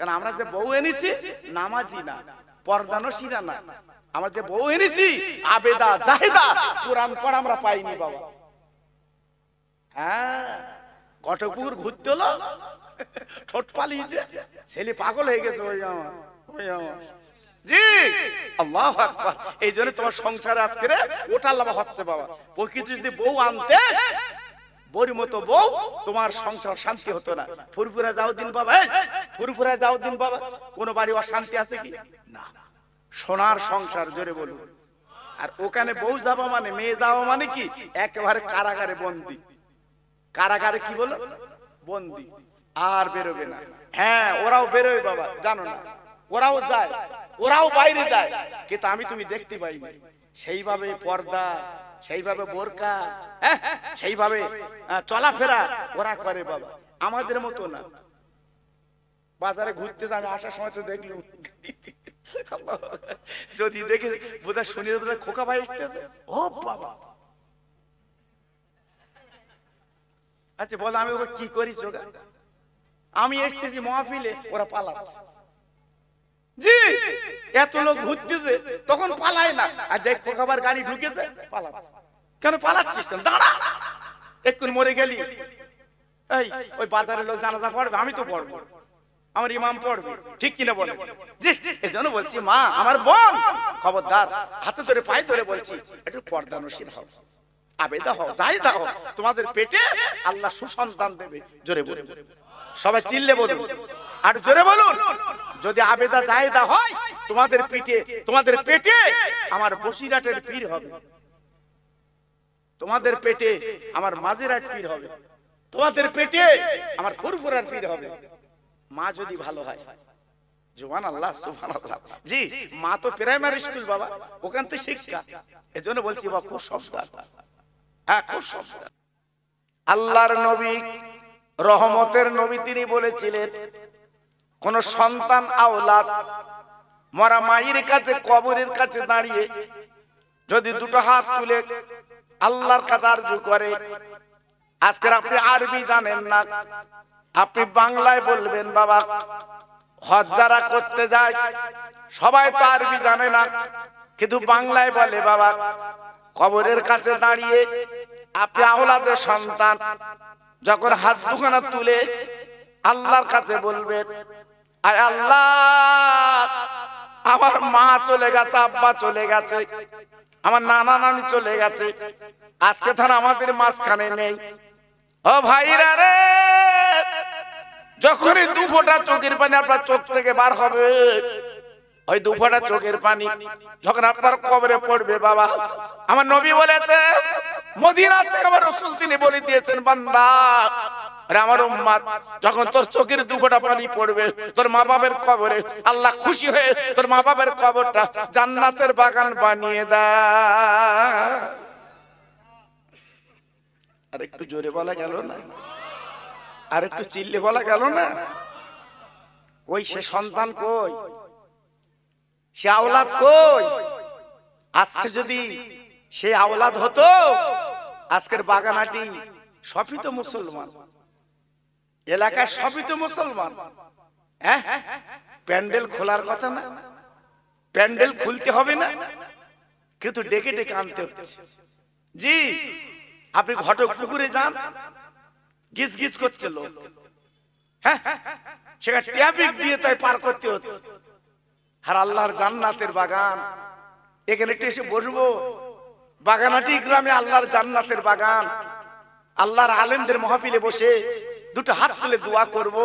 কারণ আমরা যে বউ এনেছি নামাজি না, পর্দানশীরা না, আমরা যে বউ এনেছি আবেদা জাহেদা, কোরআন পড়া আমরা পাইনি বাবা। হ্যাঁ, কটকপুর ঘুরতে হলো, ঠোঁট পালিয়ে দিয়ে ছেলে পাগল হয়ে গেছে। ওই আমার জি, আল্লাহু আকবার। এই জন্য তোমার সংসারে আজকে ওটা লাভ হচ্ছে বাবা। প্রকৃতি যদি বউ আনতে, বউর মতো বউ, তোমার সংসার শান্তি হতো না। ফুরফুরা যাও দিন বাবা, ফুরফুরা যাও দিন বাবা, কোন বাড়ি অশান্তি আছে কি না? সোনার সংসার, জোরে বলুন। আর ওখানে বউ যাওয়া মানে, মেয়ে যাওয়া মানে কি, একেবারে কারাগারে বন্দি। কারাগারে কি বলো, বন্দি, আর বেরোবে না। হ্যাঁ, ওরাও বেরোয় বাবা, জানো না, ওরাও যায়, ওরাও বাইরে যায়, কিন্তু আমি তুমি দেখতে পাই না। সেইভাবে পর্দা, সেইভাবে বোরকা, সেইভাবে চলাফেরা ওরা করে বাবা, আমাদের মতো না। বাজারে ঘুরতে যাবে, আসার সময় তো দেখলুম, যদি দেখে বোধহয় শুনি বোধহয় খোকা ভাই এসেছে। ও বাবা, আচ্ছা বল, আমি ওকে কি করি? চোখা আমি এসতেছি মহাফিলে, ওরা পালাচ্ছে। জি, এত লোক ঘুরতেছে, তখন পালায় না। আর যে খোকাবার গাড়ি ঢুকেছে পালাচ্ছে। কেন পালাচ্ছিস? কেন? দাঁড়া, এক্ষুনি মরে গেলি। এই ওই বাজারের লোক জানাজা পড়বে, আমি তো পড়বো, আমার ইমাম পড়বে, ঠিক কিনা বলে? জি, এজন্য বলছি মা, আমার বোন, খবরদার, হাতে ধরে পায়ে ধরে বলছি, একটু পর্দানশীল হও, আবেদা হও, জাহেদা হও। তোমাদের পেটে আল্লাহ সুসন্তান দেবে। জোরে বলুন, সবাই চিল্লে বলুন, আর জোরে বলুন। যদি আবেদা জাহেদা হয়, তোমাদের পিঠে, তোমাদের পেটে আমার বসিরাটের পীর হবে, তোমাদের পেটে আমার মাঝিরাট পীর হবে, তোমাদের পেটে আমার ফুরফুরার পীর হবে। মা যদি ভালো হয়, সুবহানাল্লাহ, সুবহানাল্লাহ। জি, মা তো প্রাইমারি স্কুল বাবা, ওখান থেকে শিক্ষা। এজন্য বলছি বাবা, খুব সাবধান, হ্যাঁ খুব সাবধান। আল্লাহর নবী, রহমতের নবী, তিনি বলেছিলেন, কোন সন্তান আওলাদ মরা মায়ের কাছে, কবরের কাছে দাঁড়িয়ে যদি দুটো হাত তুলে আল্লাহর কাছে আরজু করে, আজকের আপনি আরবি জানেন না, আপনি বাংলায় বলবেন বাবা। হজ যারা করতে যায়, সবাই তো আরবি জানে না, কিন্তু বাংলায় বলে বাবা, কবরের কাছে দাঁড়িয়ে আপনি আওলাদের সন্তান যখন হাত দুখানা তুলে আল্লাহর কাছে বলবেন, আয় আল্লাহ, আমার মা চলে গেছে, আব্বা চলে গেছে, আমার নানা নানি চলে গেছে, আজকে তারা আমাদের মাঝখানে নেই। ও ভাইরা রে, যখনই দু ফোঁটা চোখের পানি আপনার চোখ থেকে বার হবে, ওই দু ফোঁটা চোখের পানি যখন আপনার কবরে পড়বে বাবা, আমার নবী বলেছে, মদিনা থেকে আমার রাসূল তিনি বলে দিয়েছেন, বান্দা আরে আমার উম্মত, যখন তোর চোখের দু ফোঁটা পানি পড়বে তোর মা বাবার কবরে, আল্লাহ খুশি হয়ে তোর মা বাবার কবরটা জান্নাতের বাগান বানিয়ে দেয়। আর একটু জোরে বলা গেল না? আর একটু চিল্লে বলা গেল না? কই সে সন্তান, কই সে আওলাদ, কই? আজকে যদি সে আওলাদ হতো, আজকের বাগানাটি সবই তো মুসলমান, এলাকায় সবই তো মুসলমান। হ্যাঁ, প্যান্ডেল খোলার কথা না, প্যান্ডেল খুলতে হবে না, কিন্তু ডেকে ডেকে আনতে হচ্ছে। জি, আপনি ঘটক পুকুরে যান, গিজ গিজ করছে লোক, হ্যাঁ, সেখানে ট্রাফিক দিয়ে তাই পার করতে হচ্ছে। আর আল্লাহর জান্নাতের বাগান, এখানে একটু এসে বসবো, বাগানাটি গ্রামে আল্লাহর জান্নাতের বাগান, আল্লাহর আলেমদের মাহফিলে বসে দুটো হাত তুলে দোয়া করব,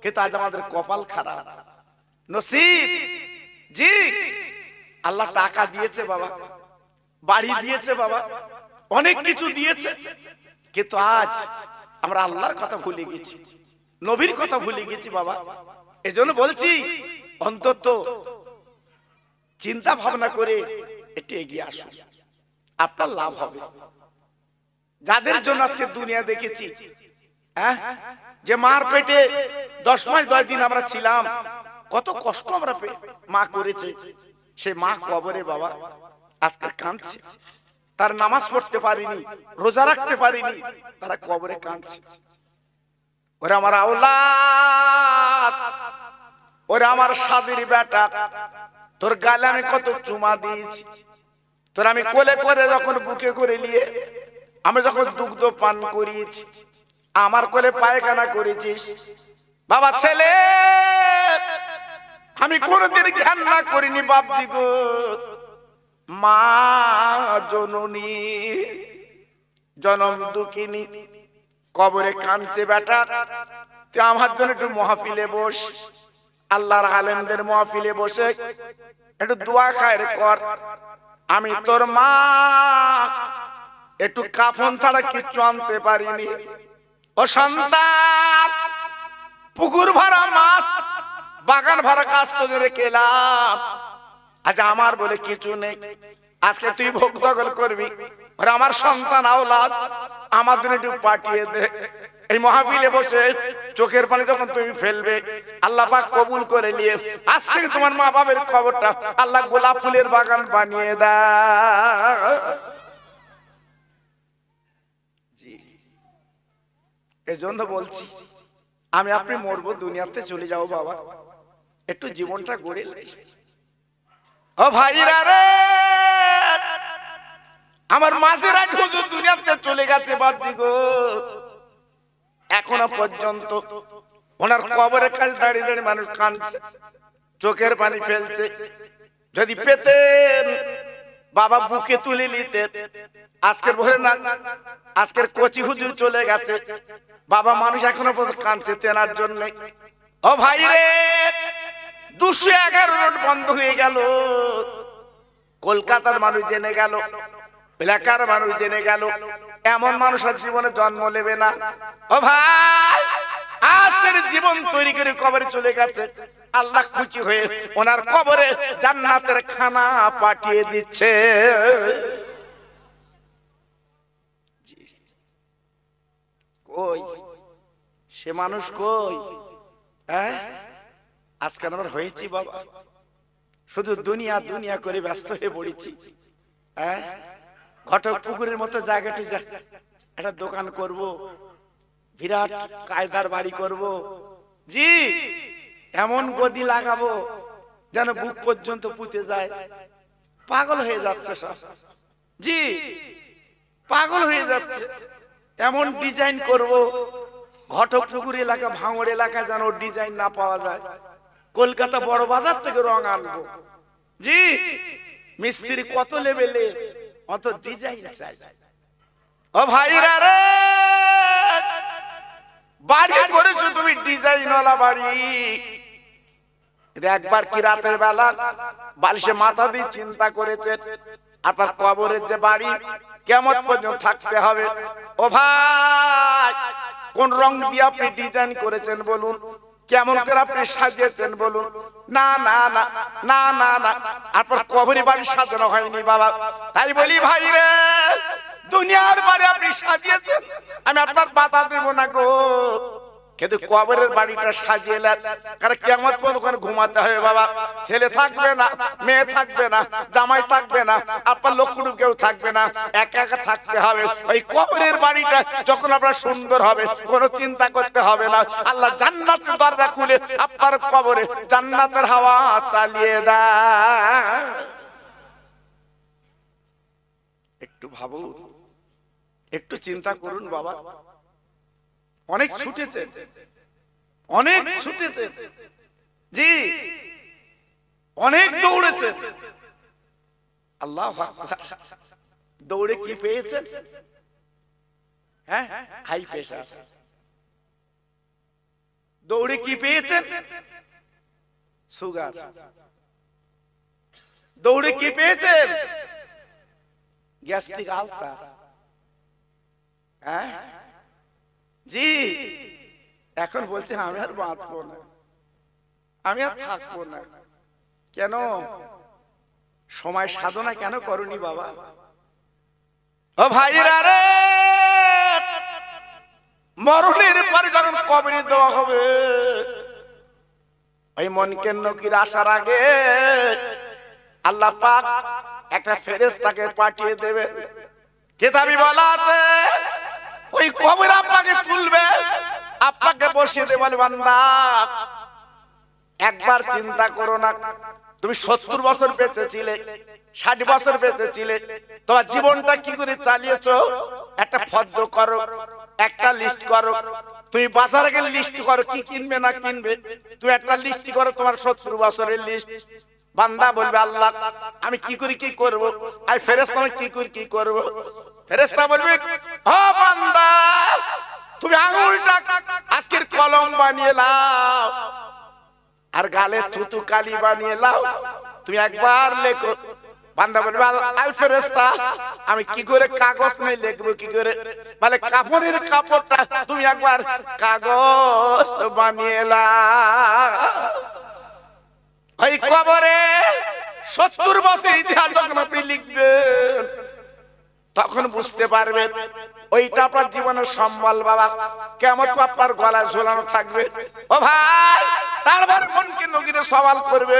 কিন্তু আজ আমাদের কপাল খারাপ, নসিব। জি, আল্লাহ টাকা দিয়েছে বাবা, বাড়ি দিয়েছে বাবা, অনেক কিছু দিয়েছে, কিন্তু আজ আমরা আল্লাহর কথা ভুলে গেছি, নবীর কথা ভুলে গেছি বাবা। এজন্য বলছি, অন্তত চিন্তা ভাবনা করে একটু এগিয়ে আসুন, আপনার লাভ হবে। যাদের জন্য আজকে দুনিয়া দেখেছি, হ্যাঁ, যে মার পেটে 10 মাস 10 দিন আমরা ছিলাম, কত কষ্ট আমরা মা করেছে, সে মা কবরে বাবা আজকে কাঁদছে, তার নামাজ পড়তে পারিনি, রোজা রাখতে পারিনি, তারা কবরে কাঁদছে। ওরে আমার আওলাদ, ওরে আমার সাদির বেটা, তোর গালে আমি কত চুমা দিয়েছি, তোর আমি কোলে করে যখন বুকে করে নিয়ে আমি যখন দুগ্ধ পান করিয়েছি, আমার কোলে পায়খানা করেছিস। বাবা ছেলে, আমি কোনদিন জ্ঞান না করিনি বাপজি গো, মা জননী জনম দুঃখিনী কবরে কাঁদছে বেটা, তুই আমার জন্য একটু মাহফিলে বস, আল্লাহর আলেমদের মাহফিলে বসে একটু দোয়া খায়ের কর। আমি তোর মা একটু কাফন ছাড়া কিচ্ছু আনতে পারিনি। ও সন্তান, পুকুর ভরা মাছ, বাগান ভরা গাছ তো রেখেলাম, আজ আমার বলে কিছু নেই, আজকে তুই ভোগ দখল করবি। আর আমার সন্তান আওলাদ আমার জন্য একটু পাঠিয়ে দে। এই মাহফিলে বসে চোখের পানি যখন তুমি ফেলবে, আল্লাহ পাক কবুল করে নিয়ে আজ থেকে তোমার মা বাবার কবরটা আল্লাহ গোলাপ ফুলের বাগান বানিয়ে দেয়। এজন্য বলছি, আমি আপনি মরবো, দুনিয়াতে চলে যাও বাবা, একটু জীবনটা গড়ে লাই। ও ভাইরা রে, আমার মাঝের এক হুজুর দুনিয়াতে চলে গেছে বাপজি গো, এখনো পর্যন্ত ওনার কবরের কাছে দাঁড়িয়ে দাঁড়িয়ে মানুষ কাঁদছে, চোখের পানি ফেলছে। যদি পেতেন বাবা বুকে তুলে নিতেন। আজকের ভোরে না, আজকের কচি হুজুর চলে গেছে, বাবা মানুষ এখনো পর্যন্ত কাঁদছে তেনার জন্য। ও ভাই রে, 211 রোড বন্ধ হয়ে গেল, কলকাতার মানুষ জেনে গেল, এলাকার মানুষ জেনে গেল, এমন মানুষ আর জীবনে জন্ম নেবে না। ও ভাই, আজকের জীবন তৈরি করে কবরে চলে গেছে, আল্লাহ খুশি হয়ে ওনার কবরে জান্নাতের খানা পাঠিয়ে দিচ্ছে। কই সে মানুষ, কই? হ্যাঁ, আজকে আমরা হয়েছি বাবা, শুধু দুনিয়া দুনিয়া করে ব্যস্ত হয়ে পড়েছি। হ্যাঁ, ঘটক পুকুরের মতো জায়গাটি একটা দোকান করব, বিরাট কায়দার বাড়ি করব, জি এমন গদি লাগাবো যেন বুক পর্যন্ত পুঁতে যায়। পাগল হয়ে যাচ্ছে সব, জি পাগল হয়ে যাচ্ছে। এমন ডিজাইন করব, ঘটক পুকুর এলাকা, ভাঙড় এলাকা যেন ডিজাইন না পাওয়া যায়। কলকাতা বড় বাজার থেকে রং আনবো, জি মিস্ত্রি কত লেভেলে, অত ডিজাইন চাই। ও ভাইরা রে, বাড়ি করেছো তুমি ডিজাইনওয়ালা বাড়ি, একবার কি রাতের বেলা বালিশে মাথা দিয়ে চিন্তা করেছেন আপনার কবরের যে বাড়ি কিয়ামত পর্যন্ত থাকতে হবে? ও ভাই, কোন রং দিয়ে আপনি ডিজাইন করেছেন বলুন, কেমন করে আপনি সাজিয়েছেন বলুন? না না না না না না, আপনার কবরে বাড়ি সাজানো হয়নি বাবা। তাই বলি ভাই রে, দুনিয়ার বাড়ি আপনি সাজিয়েছেন, আমি আপনার বাধা দেব না গো, কিন্তু কবরের বাড়িটা সাজিয়ে নেন, কারণ কিয়ামত পর্যন্ত ঘুমাতে হবে বাবা। ছেলে থাকবে না, মেয়ে থাকবে না, জামাই থাকবে না, আপনার লোককুটুম কেউ থাকবে না, একা একা থাকতে হবে। ওই কবরের বাড়িটা যখন আপনার সুন্দর হবে, কোনো চিন্তা করতে হবে না, আল্লাহ জান্নাতের দরজা খুলে আপনার কবরে জান্নাতের হাওয়া চালিয়ে দেয়। একটু ভাবুন, একটু চিন্তা করুন বাবা। অনেক ছুটেছে, অনেক ছুটেছে, জি অনেক দৌড়েছে। আল্লাহু আকবার। দৌড়ে কি পেয়েছেন? হ্যাঁ, হাই প্রেসার। দৌড়ে কি পেয়েছেন? সুগার। দৌড়ে কি পেয়েছেন? Gastric ulcer. হ্যাঁ জি, এখন বলছেন আমি আর বাঁচবো না, আমি আর থাকবো না। কেন? সময় সাধনা কেন করনি বাবা? ও ভাইরা রে, মরণের পরে যখন কবরে দেওয়া হবে, ওই মুনকার নকির আসার আগে আল্লাহ পাক একটা ফেরেশতাকে পাঠিয়ে দেবে। কিতাবে বলা আছে, ওই কবর আপনাকে তুলবে, আপনাকে বসিয়ে দেবে, বলে বান্দা একবার চিন্তা করো না, তুমি 70 বছর বেঁচেছিলে, 60 বছর বেঁচেছিলে, তোমার জীবনটা কি করে চালিয়েছো? একটা ফর্দ করো, একটা লিস্ট করো। তুমি বাজারে গেলে লিস্ট করো কি কিনবে না কিনবে, তুমি একটা লিস্ট করো তোমার 70 বছরের লিস্ট। বান্দা বলবে আল্লাহ আমি কি করি কি করব, আর ফেরেশতা আমি কি করি কি করব। ফেরেশতা বলবে ও বান্দা তুমি আঙুলটা আজকের কলম বানিয়ে নাও আর গালে থুতু কালি বানিয়ে নাও, তুমি একবার লেখো। বান্দা বলবে আল ফেরেশতা আমি কি করে কাগজ নাই লিখবো কি করে, বলে কাপড়ের কাপড়টা তুমি একবার কাগজ বানিয়ে নাও। ওই কবরে 70 বছর ইতিহাস যখন আপনি লিখবেন তখন বুঝতে পারবেন ওইটা আপনার জীবনের সম্বল বাবা, কেমন আপনার গলায় ঝোলানো থাকবে। ও ভাই তারপর মনকে নগিরে সওয়াল করবে,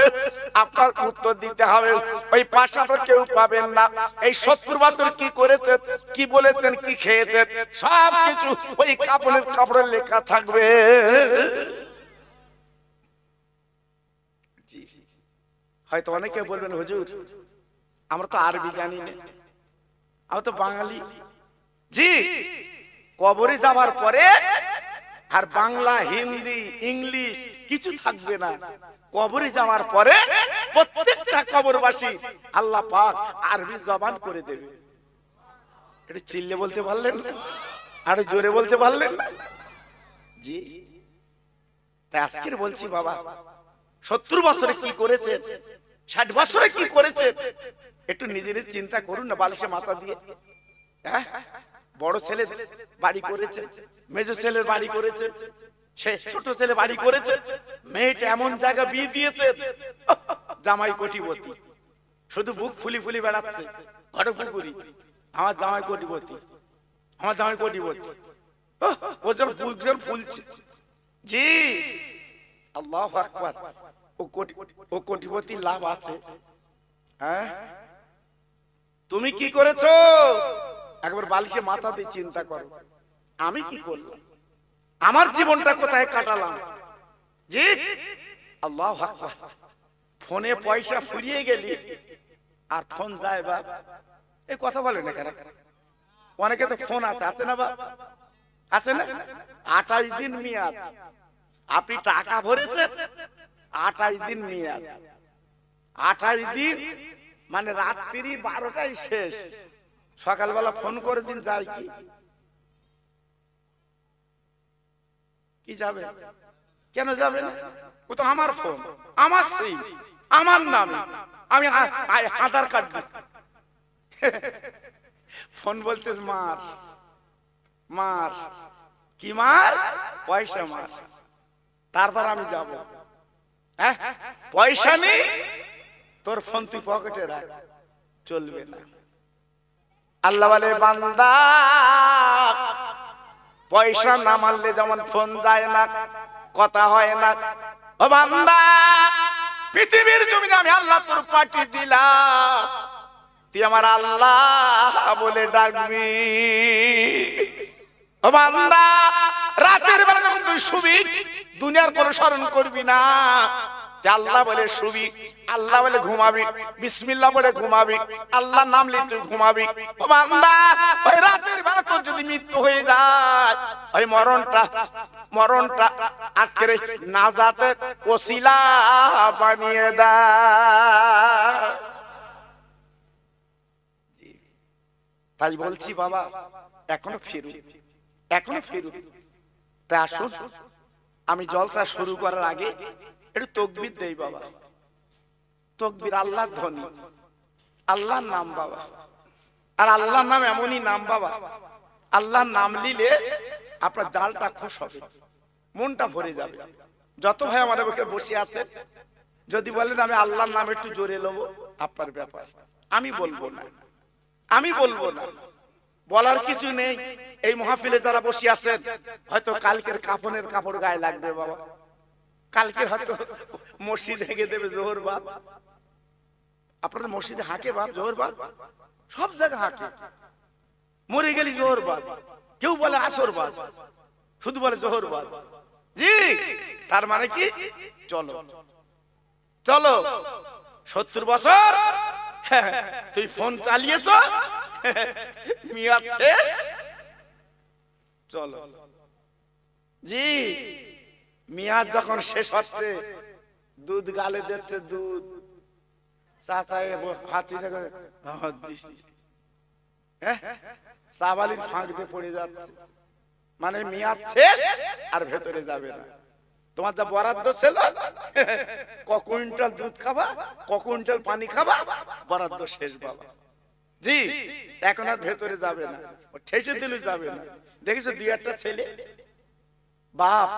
আপনার উত্তর দিতে হবে। ওই পাশে আপনার কেউ পাবেন না। এই 70 বছর কি করেছেন, কি বলেছেন, কি খেয়েছেন, সব কিছু ওই কাপড়ে লেখা থাকবে। হয়তো অনেকে বলবেন হুজুর আমরা তো আরবি জানি না, আমরা তো বাঙালি। জি, কবরে যাওয়ার পরে আর বাংলা হিন্দি ইংলিশ কিছু থাকবে না। কবরে যাওয়ার পরে প্রত্যেকটা কবরবাসী আল্লাহ পাক আরবি জবান করে দেবে। এটা চিল্লে বলতে পারলেন না, আর জোরে বলতে পারলেন না? জি, তাই আজকের বলছি বাবা 70 বছরে কি করেছে, 60 বছরে কি করেছে, একটু নিজের চিন্তা করুন না। বালিশে মাথা দিয়ে বড় ছেলে বাড়ি করেছে, মেজো ছেলের বাড়ি করেছে, সে ছোট ছেলে বাড়ি করেছে, মেয়েটা এমন জায়গা বিয়ে দিয়েছে, জামাই কোটিপতি, শুধু বুক ফুলি ফুলি বেড়াচ্ছে ঘটপুকুরি, আমার জামাই কোটিপতি, আমার জামাই কোটিপতি, ও যেন বুক যেন ফুলছে। জি আল্লাহু আকবার, ও কোটিপতি লাভ আছে। হ্যাঁ তুমি কি করেছো একবার বালিশে মাথা দিয়ে চিন্তা করো, আমি কি করলাম, আমার জীবনটা কোথায় কাটালাম। জি আল্লাহু আকবার, ফোনে পয়সা ফুরিয়ে গেলি আর ফোন যায় বাপ, এই কথা বলে না কেন? অনেকে তো ফোন আছে, আছে না বাপ, আছে না? 28 দিন মেয়াদ, আপনি টাকা ভরেছেন 28 দিন মেয়াদ, 28 দিন মানে রাত্রি 12টাই শেষ, সকালবেলা ফোন করে দিন যায় কি যাবে? কেন যাবে না? ও তো আমার ফোন, আমার সিম, আমার নামে, আমি আধার কার্ড দিচ্ছি। ফোন বলতে মার মার, কি মার? পয়সা মার, তারপর আমি যাব। হ্যাঁ পয়সা নেই, তোর ফোন তুই পকেটে রাখ, চলবে না। আল্লাহ বলে বান্দা পয়সা না মারলে যেমন ফোন যায় না, কথা হয় না, ও বান্দা পৃথিবীর জমিনে আমি আল্লাহ তোর পাঠিয়ে দিলাম, তুই আমার আল্লাহ বলে ডাকবি। ও বান্দা রাতের বেলা যখন তুই শুবি দুনিয়ার কোনো স্মরণ করবি না, আল্লাহ বলে শুবি, আল্লাহ বলে ঘুমাবি, বিসমিল্লাহ বলে ঘুমাবি, আল্লাহ নাম নিয়ে তুই ঘুমাবি। ও বান্দা ওই রাতের বেলা তোর যদি মৃত্যু হয়ে যায়, ওই মরণটা আজকের নাজাতের ওসিলা বানিয়ে দাও। তাই বলছি বাবা এখনো ফিরু। তাই আসুন আমি জলসা শুরু করার আগে একটু তাকবীর দেই বাবা। তাকবীর আল্লাহর ধ্বনি, আল্লাহর নাম বাবা। আর আল্লাহর নাম এমনই নাম বাবা, আল্লাহর নাম নিলে আপনার জালটা খুশ হবে, মনটা ভরে যাবে। যত ভাই আমাদের বুকে বসে আছে যদি বলেন আমি আল্লাহর নাম একটু জোরে নেবো, আপনার ব্যাপার, আমি বলবো না, বলার কিছু নেই। এই মাহফিলে যারা বসে আছেন হয়তো কালকের কাফনের কাপড় গায়ে লাগবে বাবা, কালকে হয়তো মসজিদ হেগে দেবে জোহর বাদ, আপনাদের মসজিদে হাঁকে বাপ জোহর বাদ, সব জায়গায় হাঁকে, মরে গেলি জোহর বাদ, কেউ বলে আসর বাদ, শুধু বলে জোহর বাদ। জি, তার মানে কি? চলো চলো, 70 বছর তুই ফোন চালিয়েছ, মেয়াদ শেষ, চলো। জি, মেয়াদ যখন শেষ হচ্ছে, দুধ গালে দিচ্ছে, দুধ চাবালির ফাঁক দিয়ে পড়ে যাচ্ছে, মানে মেয়াদ শেষ আর ভেতরে যাবে না। তোমার যা বরাদ্দ ছিল, ক কুইন্টাল দুধ খাবা, ক কুইন্টাল পানি খাবা, বরাদ্দ শেষ বাবা। জি, এখন আর ভেতরে যাবে না, ঠেসে দিলে যাবে না। দেখেছো দুই একটা ছেলে, বাপ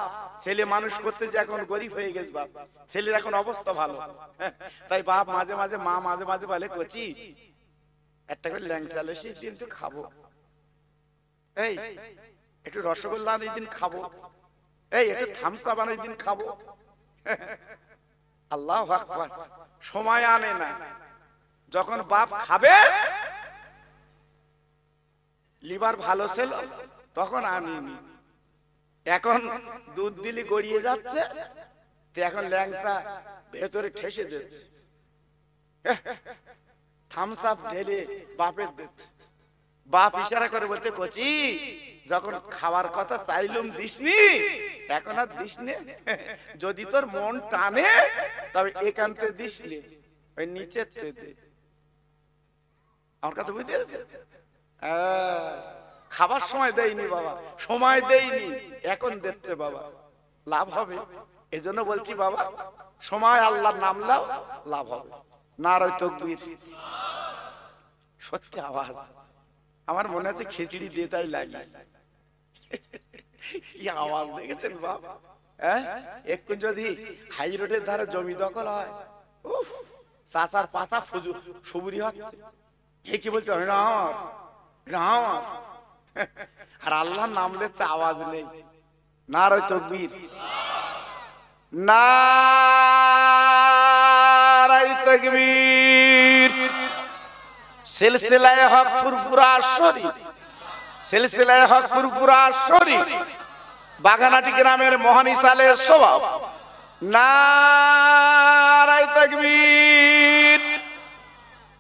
ছেলে মানুষ করতে যে এখন গরিব হয়ে গেছে, বাপ ছেলের এখন অবস্থা ভালো, তাই বাপ মাঝে মাঝে, মা মাঝে মাঝে বলে, কচি একটা করে ল্যাংচা লেসি কিন্তু খাবো, এই একটু রসগোল্লা এই দিন খাবো, এই একটু থামচা বানাই দিন খাবো। আল্লাহু আকবার। সময় আনে না, যখন বাপ খাবে লিভার ভালো ছিল তখন আনিনি, এখন দুধ দিলি গড়িয়ে যাচ্ছে, এখন ল্যাংচা ভেতরে ঠেসে দিচ্ছে, থামস আপ ঢেলে বাপের দিচ্ছে। বাপ ইশারা করে বলতে, কচি যখন খাওয়ার কথা চাইলুম দিসনি, এখন আর দিসনি, যদি তোর মন টানে তবে একান্তে দিসনি, ওই নিচে দে। আমার কথা বুঝতে পেরেছে? খাবার সময় দেয়নি বাবা, সময় দেয়নি, এখন দিচ্ছে বাবা, লাভ হবে। এজন্য বলছি বাবা, সময় আল্লাহর নাম লাও, লাভ হবে। নারায়ে তাকবীর। সত্যি আওয়াজ আমার মনে আছে খিচড়ি দিয়ে তাই লাগে, কি আওয়াজ দেখেছেন বাপ? একটু যদি হাই রোডের ধারে জমি দখল হয়, উফ, চাচার পাচা সুবুরি হচ্ছে, এ কি বলতে হয় না আমার, আর আল্লাহর নাম লেচ্ছে আওয়াজ নেই। নারায়ে তাকবীর, নারায়ে তাকবীর। সিলসিলায়ে হক ফুরফুরা শরীফ, সিলসিলায়ে হক ফুরফুরা শরীফ, বাগানাটি গ্রামের মহানিসালের স্বভাব। নারায়ে তাকবীর।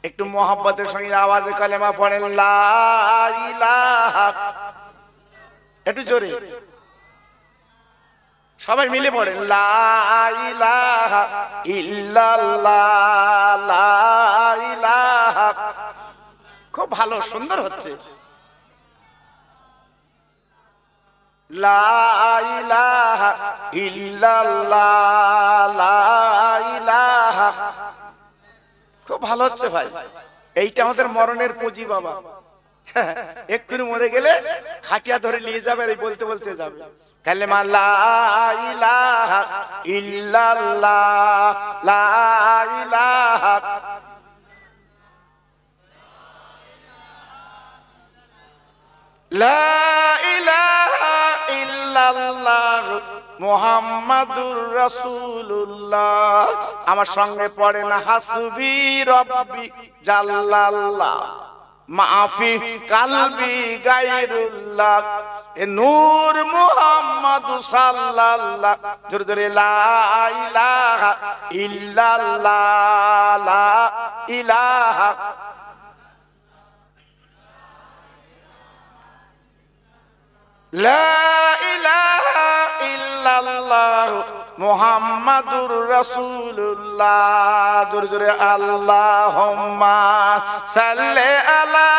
একটু মোহাব্বতের সঙ্গে আওয়াজে কালেমা পড়েন, লা ইলাহা, একটু জোরে সবাই মিলে পড়েন, লা ইলাহা ইল্লাল্লাহ, লা ইলাহা। খুব ভালো, সুন্দর হচ্ছে। লা ইলাহা ইল্লাল্লাহ, লা ইলাহা। খুব ভালো হচ্ছে ভাই, এইটা আমাদের মরণের পুঁজি বাবা। এক্ষুনি মরে গেলে খাটিয়া ধরে নিয়ে যাবে, আর বলতে বলতে যাবে কালেমা, লা ইলাহা ইল্লাল্লাহ, লা ইলাহা। লা ইলাহা ইল্লাল্লাহ মুহাম্মাদুর রাসূলুল্লাহ। আমার সঙ্গে পড়েন, হাসবি রব্বি জাল্লাল্লাহ, মাফি কালবি গায়রুল্লাহ, এ নূর মুহাম্মদ সাল্লাল্লাহ। জোরে জোরে, লা ইলাহা ইল্লাল্লাহ, লা ইলাহা। লা ইলাহা ইল্লাল্লাহ মুহাম্মাদুর রাসূলুল্লাহ। জোরে জোরে, আল্লাহুম্মা সাল্লি আলা।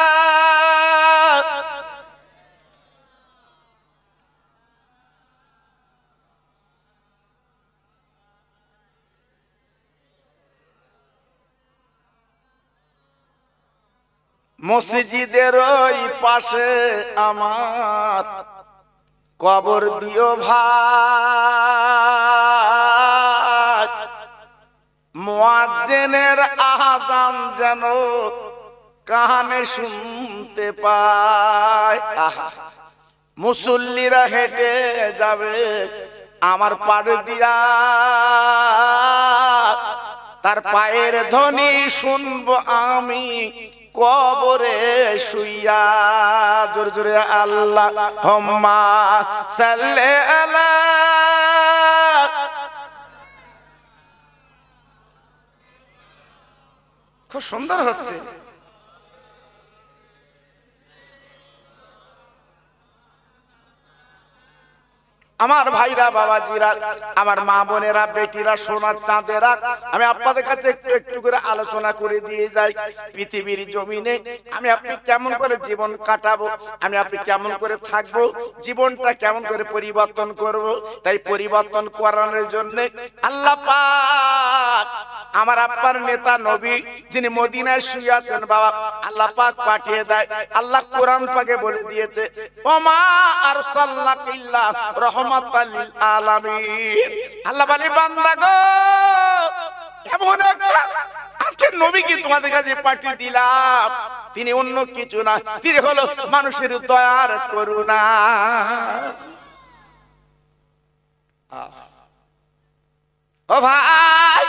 মসজিদের ওই পাশে আমার কবর দিও ভাই, মুয়াজ্জিনের আযান যেন কানে শুনতে পায়। আহা, মুসল্লিরা হেঁটে যাবে আমার পাড় দিয়া, তার পায়ের ধ্বনি শুনবো আমি কবরে শুইয়া। জোরে জোরে, আল্লাহুম্মা সাল্লি আলা খুব সুন্দর হচ্ছে। আমার ভাইরা, বাবাজিরা, আমার মা বোনেরা, বেটিরা, সোনার চাঁদেরা, আমি আপনাদের কাছে একটু একটু করে আলোচনা করে দিয়ে যাই। পৃথিবীর জমিনে আমি আপনি কেমন করে জীবন কাটাবো, আমি আপনি কেমন করে থাকবো, জীবনটা কেমন করে পরিবর্তন করব। তাই পরিবর্তন করানোর জন্য আল্লাহ পাক আমার আব্বার নেতা নবী, যিনি মদিনায় শুয়ে আছেন বাবা, আল্লাহ পাক পাঠিয়ে দেয়। আল্লাহ কোরআন পাকে বলে দিয়েছে, ওমা আরসালনাকা ইল্লা রাহমাতাল লিল আলামিন। আল্লাহ বলে, বান্দা গো, এমন একটা আজকে নবীকে তোমাদের কাছে পাঠিয়ে দিলাম, তিনি অন্য কিছু না, তিনি হলো মানুষের দয়ার করুণা। ও ভাই,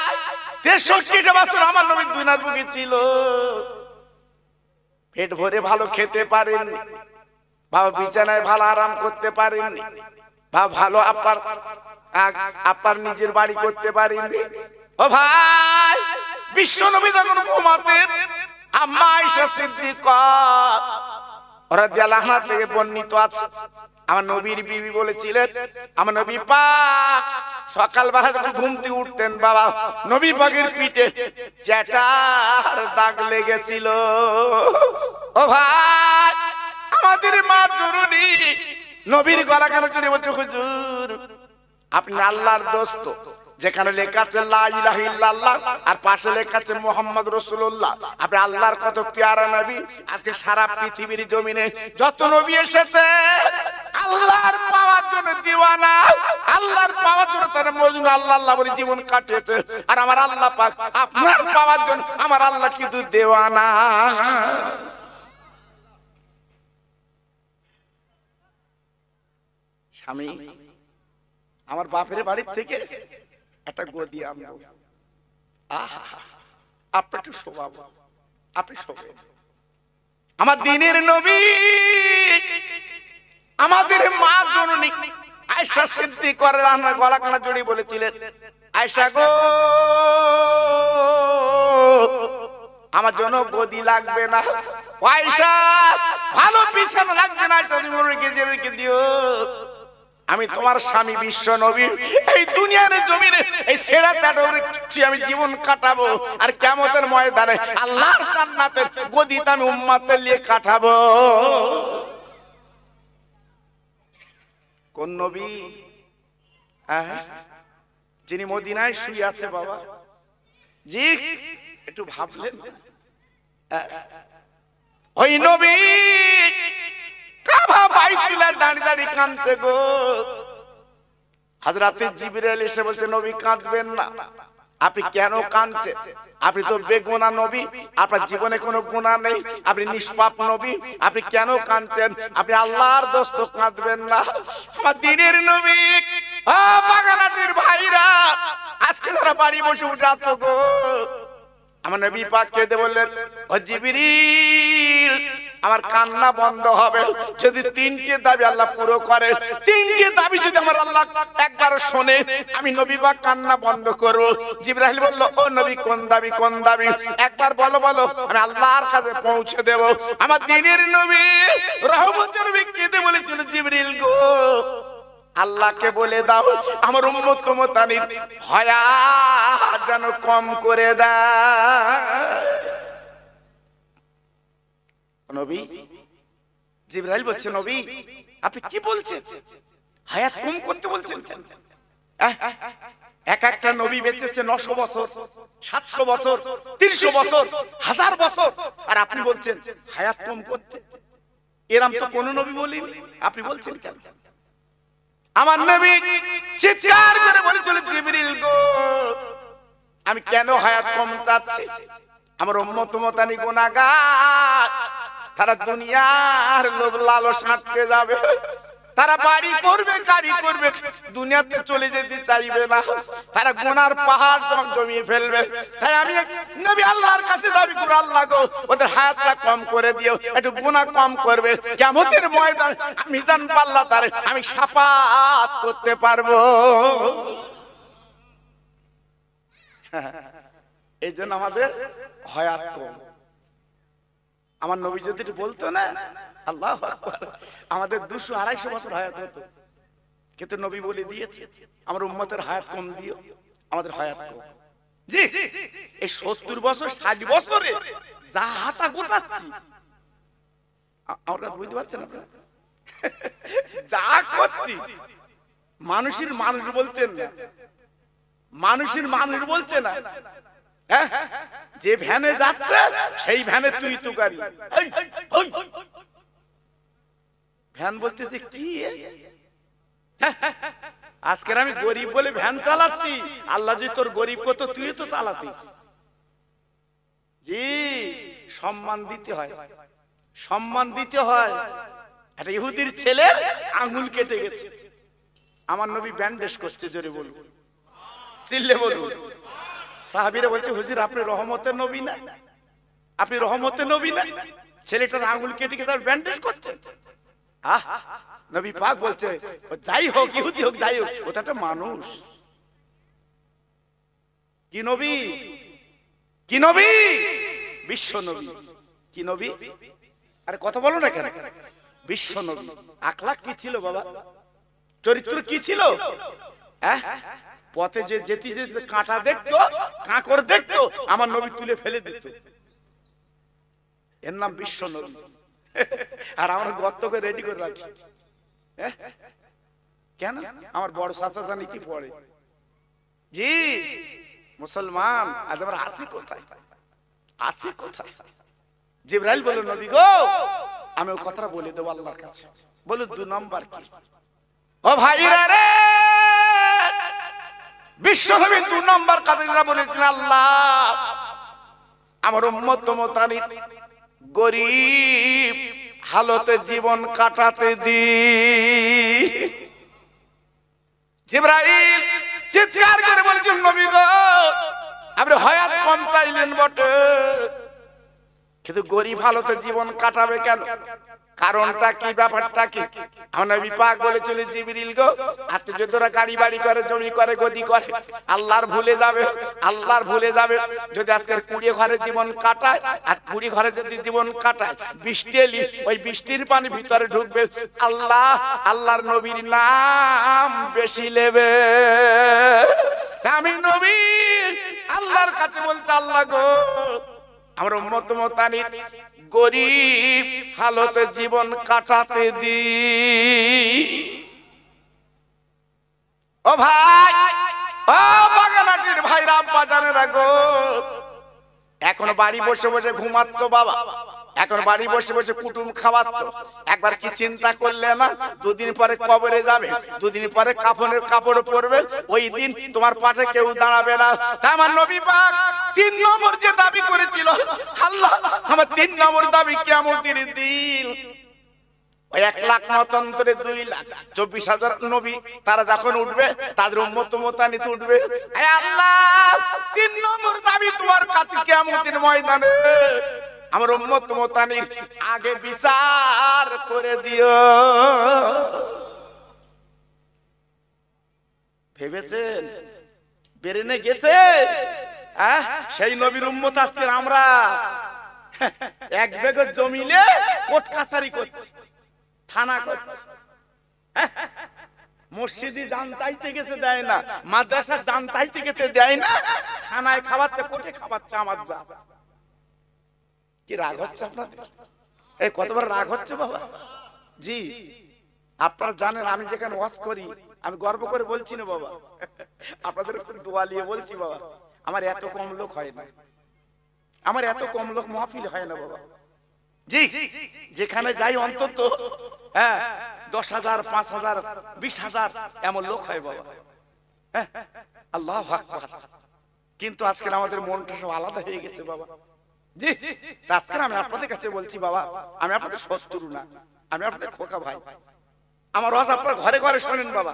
63টা বছর আমার নবী দুনিয়ার বুকে ছিল, পেট ভরে ভালো খেতে পারেননি বাবা, বিছানায় ভালো আরাম করতে পারেননি বা ভালো আপনার নিজের বাড়ি করতে পারেননি। ও ভাই, বিশ্ব নবী যখন ঘুমাতেন, আম্মা আয়েশা সিদ্দিকা রাদিয়াল্লাহু আনহা থেকে বর্ণিত আছে, আমার নবীর বিবি বলেছিলেন, আমার নবী পাক সকালবেলা যখন ঘুম থেকে উঠতেন বাবা, নবী পাকের পিঠে চ্যাটার দাগ লেগেছিল। ও ভাই, আমাদের মা জরুরি নবীর গলা কেন চলে বলছে, হুজুর আপনি আল্লাহর দোস্ত, যেখানে লেখা আছে লা ইলাহা ইল্লাল্লাহ আর পাশে লেখা আছে মুহাম্মদ রাসূলুল্লাহ, আপনি আল্লাহর কত প্যারা নবী। আজকে সারা পৃথিবীর জমিনে যত নবী এসেছে আল্লাহর পাওয়ার জন্য দিওয়ানা, আল্লাহর পাওয়ার জন্য তারা মজনু আল্লাহ আল্লাহ বলে জীবন কাটিয়েছে। আর আমার আল্লাহ পাক আপনার পাওয়ার জন্য আমার আল্লাহ কিন্তু দেওয়ানা। স্বামী, আমার বাপের বাড়ির থেকে একটা গদি আনবো, আপনি একটু শোভাবো, আপনি শোবেন। আমার দিনের নবী, আমাদের মা জননী আয়েশা সিদ্দিকা রাদিয়াল্লাহু আনহা গলা কানা জড়িয়ে বলেছিলেন, আয়েশা গো, আমার জন্য গদি লাগবে না, আয়েশা ভালো বিছানা লাগবে না, তুমি মনে রেখে দিও, আমি তোমার স্বামী বিশ্ব নবী এই দুনিয়ার জমিনে এই ছেঁড়া চাদরে আমি জীবন কাটাবো, আর কিয়ামতের ময়দানে আল্লাহর জান্নাতের গদিতে আমি উম্মতের নিয়ে কাটাবো। কোন নবী? যিনি মদিনায় শুয়ে আছে বাবা, জি একটু ভাবলেন, ওই নবী কাবা বাইতুল্লাহ দাঁড়িয়ে দাঁড়িয়ে কাঁদছে গো। হযরতে জিবরাইল এসে বলছে, নবী কাঁদবেন না, আপনি কেন কাঁদছেন? আপনি তো বেগুনাহ নবী, আপনার জীবনে কোনো গুনাহ নেই, আপনি নিষ্পাপ নবী, আপনি কেন কাঁদছেন? আপনি আল্লাহর দোস্ত, কাঁদবেন না। আমার দিনের নবী, ও বাগানাটির ভাইরা, আজকে যারা বাড়ি বসে উঠে আছো গো, আমার নবী পাক কেঁদে বললেন, ও জিবরিল, আমার কান্না বন্ধ হবে যদি 3টে দাবি আল্লাহ পুরো করে। 3টে দাবি যদি আমার আল্লাহ একবার শোনে, আমি নবী পাক কান্না বন্ধ করব। জিবরাইল বলল, ও নবী কোন দাবি, কোন দাবি একবার বলো, বলো, আমি আল্লাহর কাছে পৌঁছে দেব। আমার দিনের নবী রহমতের নবী কেঁদে বলেছিল, জিবরিল গো, আল্লাহকে বলে দাও আমার উম্মত উম্মতানির হায়া যেন কম করে দেয়। নবী, জিবরাইল বলছে, নবী আপনি কি বলছেন? হায়াত কম করতে বলছেন? এক একটা নবী বেঁচেছে 900 বছর, 700 বছর, 300 বছর, 1000 বছর, আর আপনি বলছেন হায়াত কম করতে? এরকম তো কোন নবী বলেনি, আপনি বলছেন কেন? আমার নবী চিৎকার করে বলেছিল, জিবরিল গো, আমি কেন হায়াত কম চাচ্ছি? আমার উম্মত উম্মতানি গুনাহগার, তারা দুনিয়ার লোভ লালসা আটকে যাবে, তারা বাড়ি করবে, গাড়ি করবে, দুনিয়াতে চলে যেতে চাইবে না, তারা গুনার পাহাড় জমিয়ে ফেলবে। তাই আমি নবী আল্লাহর কাছে দাবি করি, আল্লাহ গো, ওদের হায়াতটা কম করে দিও, একটু গুনাহ কম করবে, কিয়ামতের ময়দান মিজান পাল্লা তারে আমি শাফাত করতে পারবো। এই জন্য আমাদের হায়াত কম। আমার নবী যদি বলতো না আল্লাহু আকবার, আমাদের 200-250 বছর হায়াত হতো। কিন্তু নবী বলে দিয়েছে আমার উম্মতের হায়াত কম দিও, আমাদের হায়াত কম। জি, এই 70 বছর 60 বছরে যা হাতা গোটাচ্ছি, আমার কথা বুঝতে পারছেন আপনারা? যা করছি, মানুষের মানুষ বলতেন না, মানুষের মানুষ বলছে না। যে ভ্যানে যাচ্ছে সেই ভ্যানে তুই তুকারি, ভ্যান বলতেছে কি আজকের আমি গরিব বলে ভ্যান চালাচ্ছি, আল্লাহ যদি তোর গরিব কত তুই তো চালাতিস। জি, সম্মান দিতে হয়, সম্মান দিতে হয়। একটা ইহুদির ছেলের আঙ্গুল কেটে গেছে, আমার নবী ব্যান্ডেজ করছে, জোরে বলুন, চিল্লে বলুন। সাহাবীরা বলছে হুজুর আপনি রহমতের নবী না, আপনি রহমতের নবী না, ছেলেটার আঙ্গুল কেটে গেছে আর ব্যান্ডেজ করছেন। নবী পাক বলছে যাই হোক, ইহুদি হোক, যাই হোক, ওটা একটা মানুষ। কি নবী, কি নবী, বিশ্ব নবী। কি নবী? আরে কথা বলো না কেন? বিশ্ব নবী। আখলাক কি ছিল বাবা, চরিত্র কি ছিল? পথে যে যেতে যেতে কাঁটা দেখতো, কাঁকড় দেখতো, আমার নবী তুলে ফেলে দিত। এর নাম বিশ্ব নবী। আর আমরা গর্ত করে রেডি করে রাখি। কেন? আমার বড় চাচা জানি কি পড়ে। জি মুসলমান, আজ আমরা আসি কোথায়, আসি কোথায়? জিবরাইল বলল নবী গো আমি ওই কথাটা বলে দেবো আল্লাহর কাছে। বলো 2 নম্বর কি? ও ভাইরা রে, বিশ্বনবী 2 নম্বর কথা বলেছেন, আল্লাহ আমার উম্মত মুতানির গরিব হালতে জীবন কাটাতে দি। জিবরাইল চিৎকার করে বলেছেন নবী গো আপনি হায়াত কম চাইলেন বটে, কিন্তু গরিব হালতে জীবন কাটাবে কেন? কারণটা কি, ব্যাপারটা কি? আমার নবী পাক বলেছিল জিবরিল গো আজকে যদি ওরা গাড়ি বাড়ি করে, জমি করে, গদি করে, আল্লাহর ভুলে যাবে, আল্লাহর ভুলে যাবে। যদি আজকে 20 ঘরে জীবন কাটায়, আজ 20 ঘরে যদি জীবন কাটায়, বৃষ্টি এলি ওই বৃষ্টির পানি ভিতরে ঢুকবে, আল্লাহ আল্লাহর নবীর নাম বেশি নেবে। আমি নবী আল্লাহর কাছে বলছি আল্লাহ গো আমার উম্মত মুতানির গরিব হালতে জীবন কাটাতে দি। ও ভাই, ও বাগানাটির ভাইরা বাজানেরা গো, এখন বাড়ি বসে বসে ঘুমাচ্ছ বাবা, এখন বাড়ি বসে বসে কুটুম খাওয়াচ্ছ, একবার কি চিন্তা করলে না 2 দিন পরে কবরে যাবে, 2 দিন পরে কাফনের কাপড় পরবে, ওই দিন তোমার পাশে কেউ দাঁড়াবে না। তাই আমার নবী পাক 3 নম্বর যে দাবি করেছিল, আল্লাহ আমার 3 নম্বর দাবি কিয়ামতের দিন ওই 1 লাখ মতান্তরে 2 লাখ 24,000 নবী তারা যখন উঠবে, তাদের উম্মত মুতানিত উঠবে। হে আল্লাহ 3 নম্বর দাবি তোমার কাছে কিয়ামতের ময়দানে আমার উম্মত মুতানির আগে বিচার করে দিও। ভেবেছেন বেরেনে গেছে? সেই নবীর উম্মত আজকে আমরা 1 বিঘা জমিলে কোর্ট কাছারি করছি, থানা করছি। মসজিদে জান চাইতে গেছে দেয় না, মাদ্রাসা জান চাইতে গেছে দেয় না, থানায় খাওয়াচ্ছে, কোর্টে খাওয়াচ্ছে। আমার যা কি রাগ হচ্ছে আপনাদের? এই কতবার রাগ হচ্ছে বাবা? জি আপনারা জানেন আমি যেখানে ওয়াজ করি আমি গর্ব করে বলছি না বাবা, আপনাদের দোয়া নিয়ে বলছি বাবা, আমার এত কম লোক হয় না, আমার এত কম লোক মাহফিল হয় না বাবা। জি যেখানে যাই অন্তত 10,000, 5,000, 20,000 এমন লোক হয় বাবা। আল্লাহু আকবার। কিন্তু আজকে আমাদের মনটা সব আলাদা হয়ে গেছে বাবা। জি আজকে আমি আপনাদের কাছে বলছি বাবা, আমি আপনাদের শত্রু না, আমি আপনাদের খোকা ভাই। আমার ওয়াজ আপনারা ঘরে ঘরে শোনেন বাবা।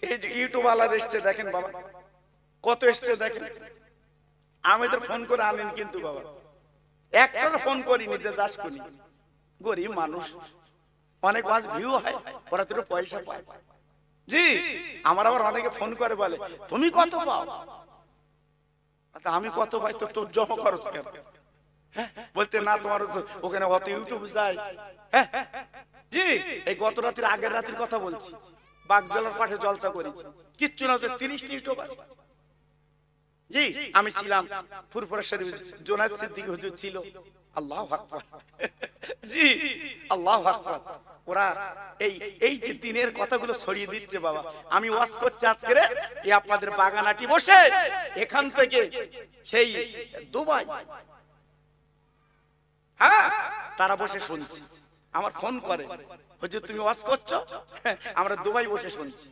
এই যে ইউটিউব আলাদা এসছে দেখেন বাবা, কত এসছে দেখেন। আমাদের ফোন করে আনেন কিন্তু বাবা, একটা ফোন করিনি যে যাস করি, গরিব মানুষ, অনেক ওয়াজ ভিউ হয়, ওরা তো পয়সা পায়। জি আমার আবার অনেকে ফোন করে বলে তুমি কত পাও? আমি কত ভাই তো তোর জমা খরচ কেন? হ্যাঁ বলতে না তোমার ওখানে অত ইউটিউব যায়। হ্যাঁ জি এই গত রাতের আগের রাতের কথা বলছি, বাগজলার পাশে জলসা করেছি, কিচ্ছু না 30টি ইউটিউবার। জি আমি ছিলাম, ফুরফুরা শরীফ জোনায়েদ সিদ্দিক হুজুর ছিল। আল্লাহু আকবার। জি আল্লাহু আকবার। ওরা এই যে দিনের কথাগুলো ছড়িয়ে দিচ্ছে বাবা। আমি ওয়াজ করছি আজকে এই আপনাদের বাগানাটি বসে, এখান থেকে সেই দুবাই, হ্যাঁ তারা বসে শুনছি। আমার ফোন করে, হুজুর তুমি ওয়াজ করছো, আমরা দুবাই বসে শুনছি।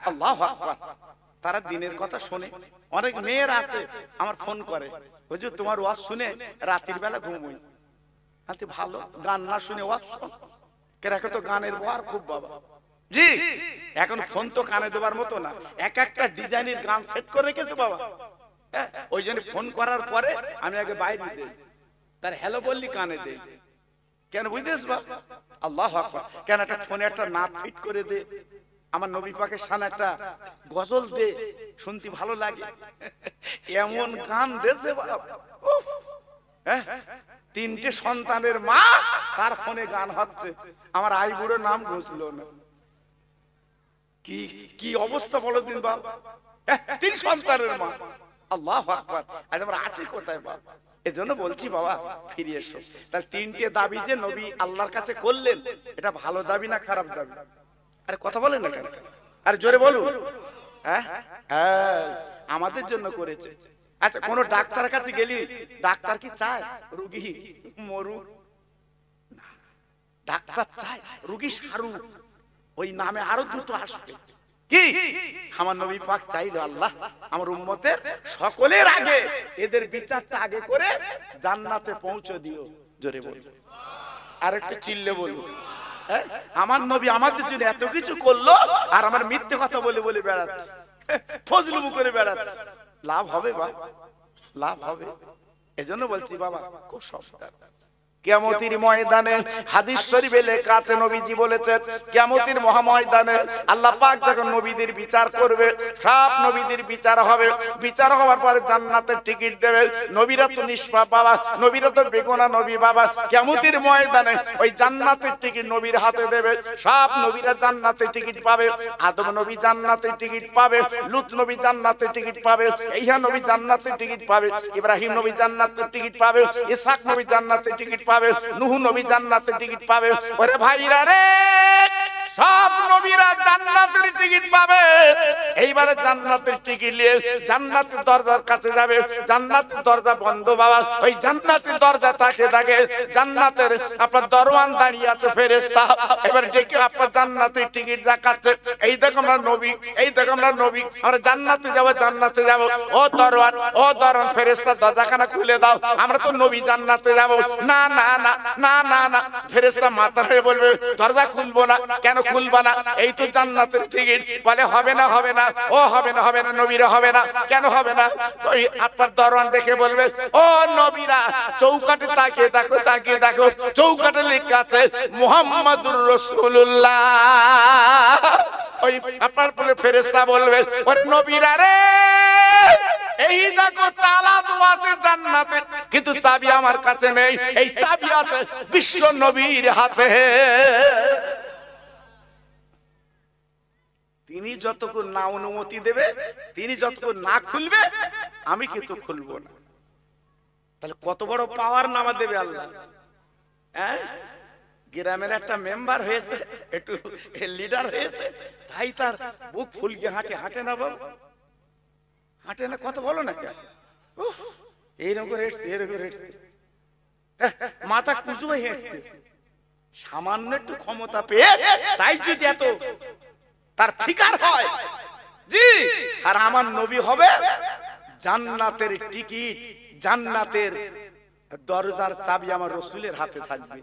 আল্লাহু আকবার। তারা দিনের কথা শুনে। অনেক মেয়ের আছে আমার ফোন করে, হুজুর তোমার ওয়াজ শুনে রাতের বেলা ঘুমোই। আনতে ভালো, গান না শুনে ওয়াজ শোন। কেরাকে তো গানের বহার খুব বাবা। জি এখন ফোন তো কানে দেবার মতো না, এক একটা ডিজাইনের গান সেট করে রেখেছে বাবা। ওই জন্য ফোন করার পরে আমি আগে বাইরে দেই, তার হ্যালো বললি কানে দেই। কেন বুঝতেছ বাবা? আল্লাহু আকবার। কেন একটা ফোনে একটা নাট ফিট করে দে, আমার নবী পাকের শানে একটা গজল দে, শুনতে ভালো লাগে। এমন গান দেছে বাবা। হ্যাঁ 3টে সন্তানের মা, তার ফোনে গান হচ্ছে, আমার আই বুড়োর নাম ঘুষলো না। কি কি অবস্থা বলো দিন বাবা। 3 সন্তানের মা। আল্লাহু আকবার। আজ আমরা আছি কোথায় বাবা? এজন্য বলছি বাবা ফিরে এসো। তাহলে 3টে দাবি যে নবী আল্লাহর কাছে করলেন, এটা ভালো দাবি না খারাপ দাবি? আরে কথা বলেন না কেন? আরে জোরে বলুন। হ্যাঁ হ্যাঁ আমাদের জন্য করেছে। আচ্ছা কোন ডাক্তারের কাছে গেলি, ডাক্তার কি চায় রোগী মরুক? ডাক্তার চায় রোগী সারুক। ওই নামে আরো দুটো আসবে। কি আমার নবী পাক চাইলো, আল্লাহ আমার উম্মতের সকলের আগে এদের বিচারটা আগে করে জান্নাতে পৌঁছে দিও। জোরে বল, আর একটু চিল্লে বলবো। আমার নবী আমাদের জন্য এত কিছু করলো, আর আমার মিথ্যে কথা বলে বলে বেড়াচ্ছে, ফজলুমু করে বেড়াচ্ছে। লাভ হবে বাবা, লাভ হবে। এজন্য বলছি বাবা খুব সাবধান। কিয়ামতের ময়দানে হাদিস শরীফে লেখা আছে, নবীজি বলেছেন কিয়ামতের মহাময়দানে আল্লাহ পাক যখন নবীদের বিচার করবে, সব নবীদের বিচার হবে। বিচার হওয়ার পরে জান্নাতের টিকিট দেবে। নবীরা তো নিষ্পাপ বাবা, নবীরা তো বেগুনা নবী বাবা। কিয়ামতের ময়দানে ওই জান্নাতের টিকিট নবীর হাতে দেবে। সব নবীরা জান্নাতের টিকিট পাবে। আদম নবী জান্নাতের টিকিট পাবে, লূত নবী জান্নাতের টিকিট পাবে, ঈসা নবী জান্নাতের টিকিট পাবে, ইব্রাহিম নবী জান্নাতের টিকিট পাবে, ইসহাক নবী জান্নাতের টিকিট পাবে, নূহ নবী জান্নাতের টিকিট পাবে। ওরে ভাইরা রে, সব নবীরা জান্নাতের টিকিট পাবে। এইবারে জান্নাতের টিকিট নিয়ে জান্নাতের দরজার কাছে যাবে। জান্নাতের দরজা বন্ধ বাবা। ওই জান্নাতের দরজা তাকে দেখে জান্নাতের আপনার দরওয়ান দাঁড়িয়ে আছে ফেরেশতা। এবার ডেকে আপনার জান্নাতের টিকিট দেখাচ্ছে, এই দেখো আমরা নবী, এই দেখো আমরা নবী, আমরা জান্নাতে যাব, জান্নাতে যাব। ও দরওয়ান, ও দরওয়ান ফেরেশতা দরজাখানা খুলে দাও, আমরা তো নবী জান্নাতে যাব। না না না না না না, ফেরেশতা মাথা নেড়ে বলবে দরজা খুলবো না। কেন খুলবা না? এই তো জান্নাতের টিকিট। বলে হবে না, হবে না, ও হবে না, হবে না, নবীরা হবে না। কেন হবে না? ওই আপনার দরওয়ান দেখে বলবে, ও নবীরা চৌকাঠে তাকিয়ে দেখো, তাকিয়ে দেখো, চৌকাঠে লেখা আছে মুহাম্মাদুর রাসূলুল্লাহ। ওই আপনার বলে ফেরেশতা বলবে, ওরে নবীরা রে, এই দেখো তালা দেওয়া আছে জান্নাতে, কিন্তু চাবি আমার কাছে নেই। এই চাবি আছে বিশ্ব নবীর হাতে। তিনি যতক্ষণ না অনুমতি দেবে, তিনি যতক্ষণ না খুলবে, আমি কিন্তু খুলবো না। তাহলে কত বড় পাওয়ার নামা দেবে আল্লাহ। হ্যাঁ গ্রামের একটা মেম্বার হয়েছে, একটু লিডার হয়েছে, তাই তার বুক ফুলকে হাঁটে। হাঁটে না বাবু, হাঁটে না, কথা বলো না কেন? এইরকম করে হেঁটতে, এরকম হেঁটতে, মাথা কুচু হয়ে হেঁটতে। সামান্য একটু ক্ষমতা পেয়ে তাই যদি এত তার ফিকার হয়। জি আর আমার নবী হবে জান্নাতের টিকিট, জান্নাতের দরজার চাবি আমার রাসূলের হাতে থাকবে।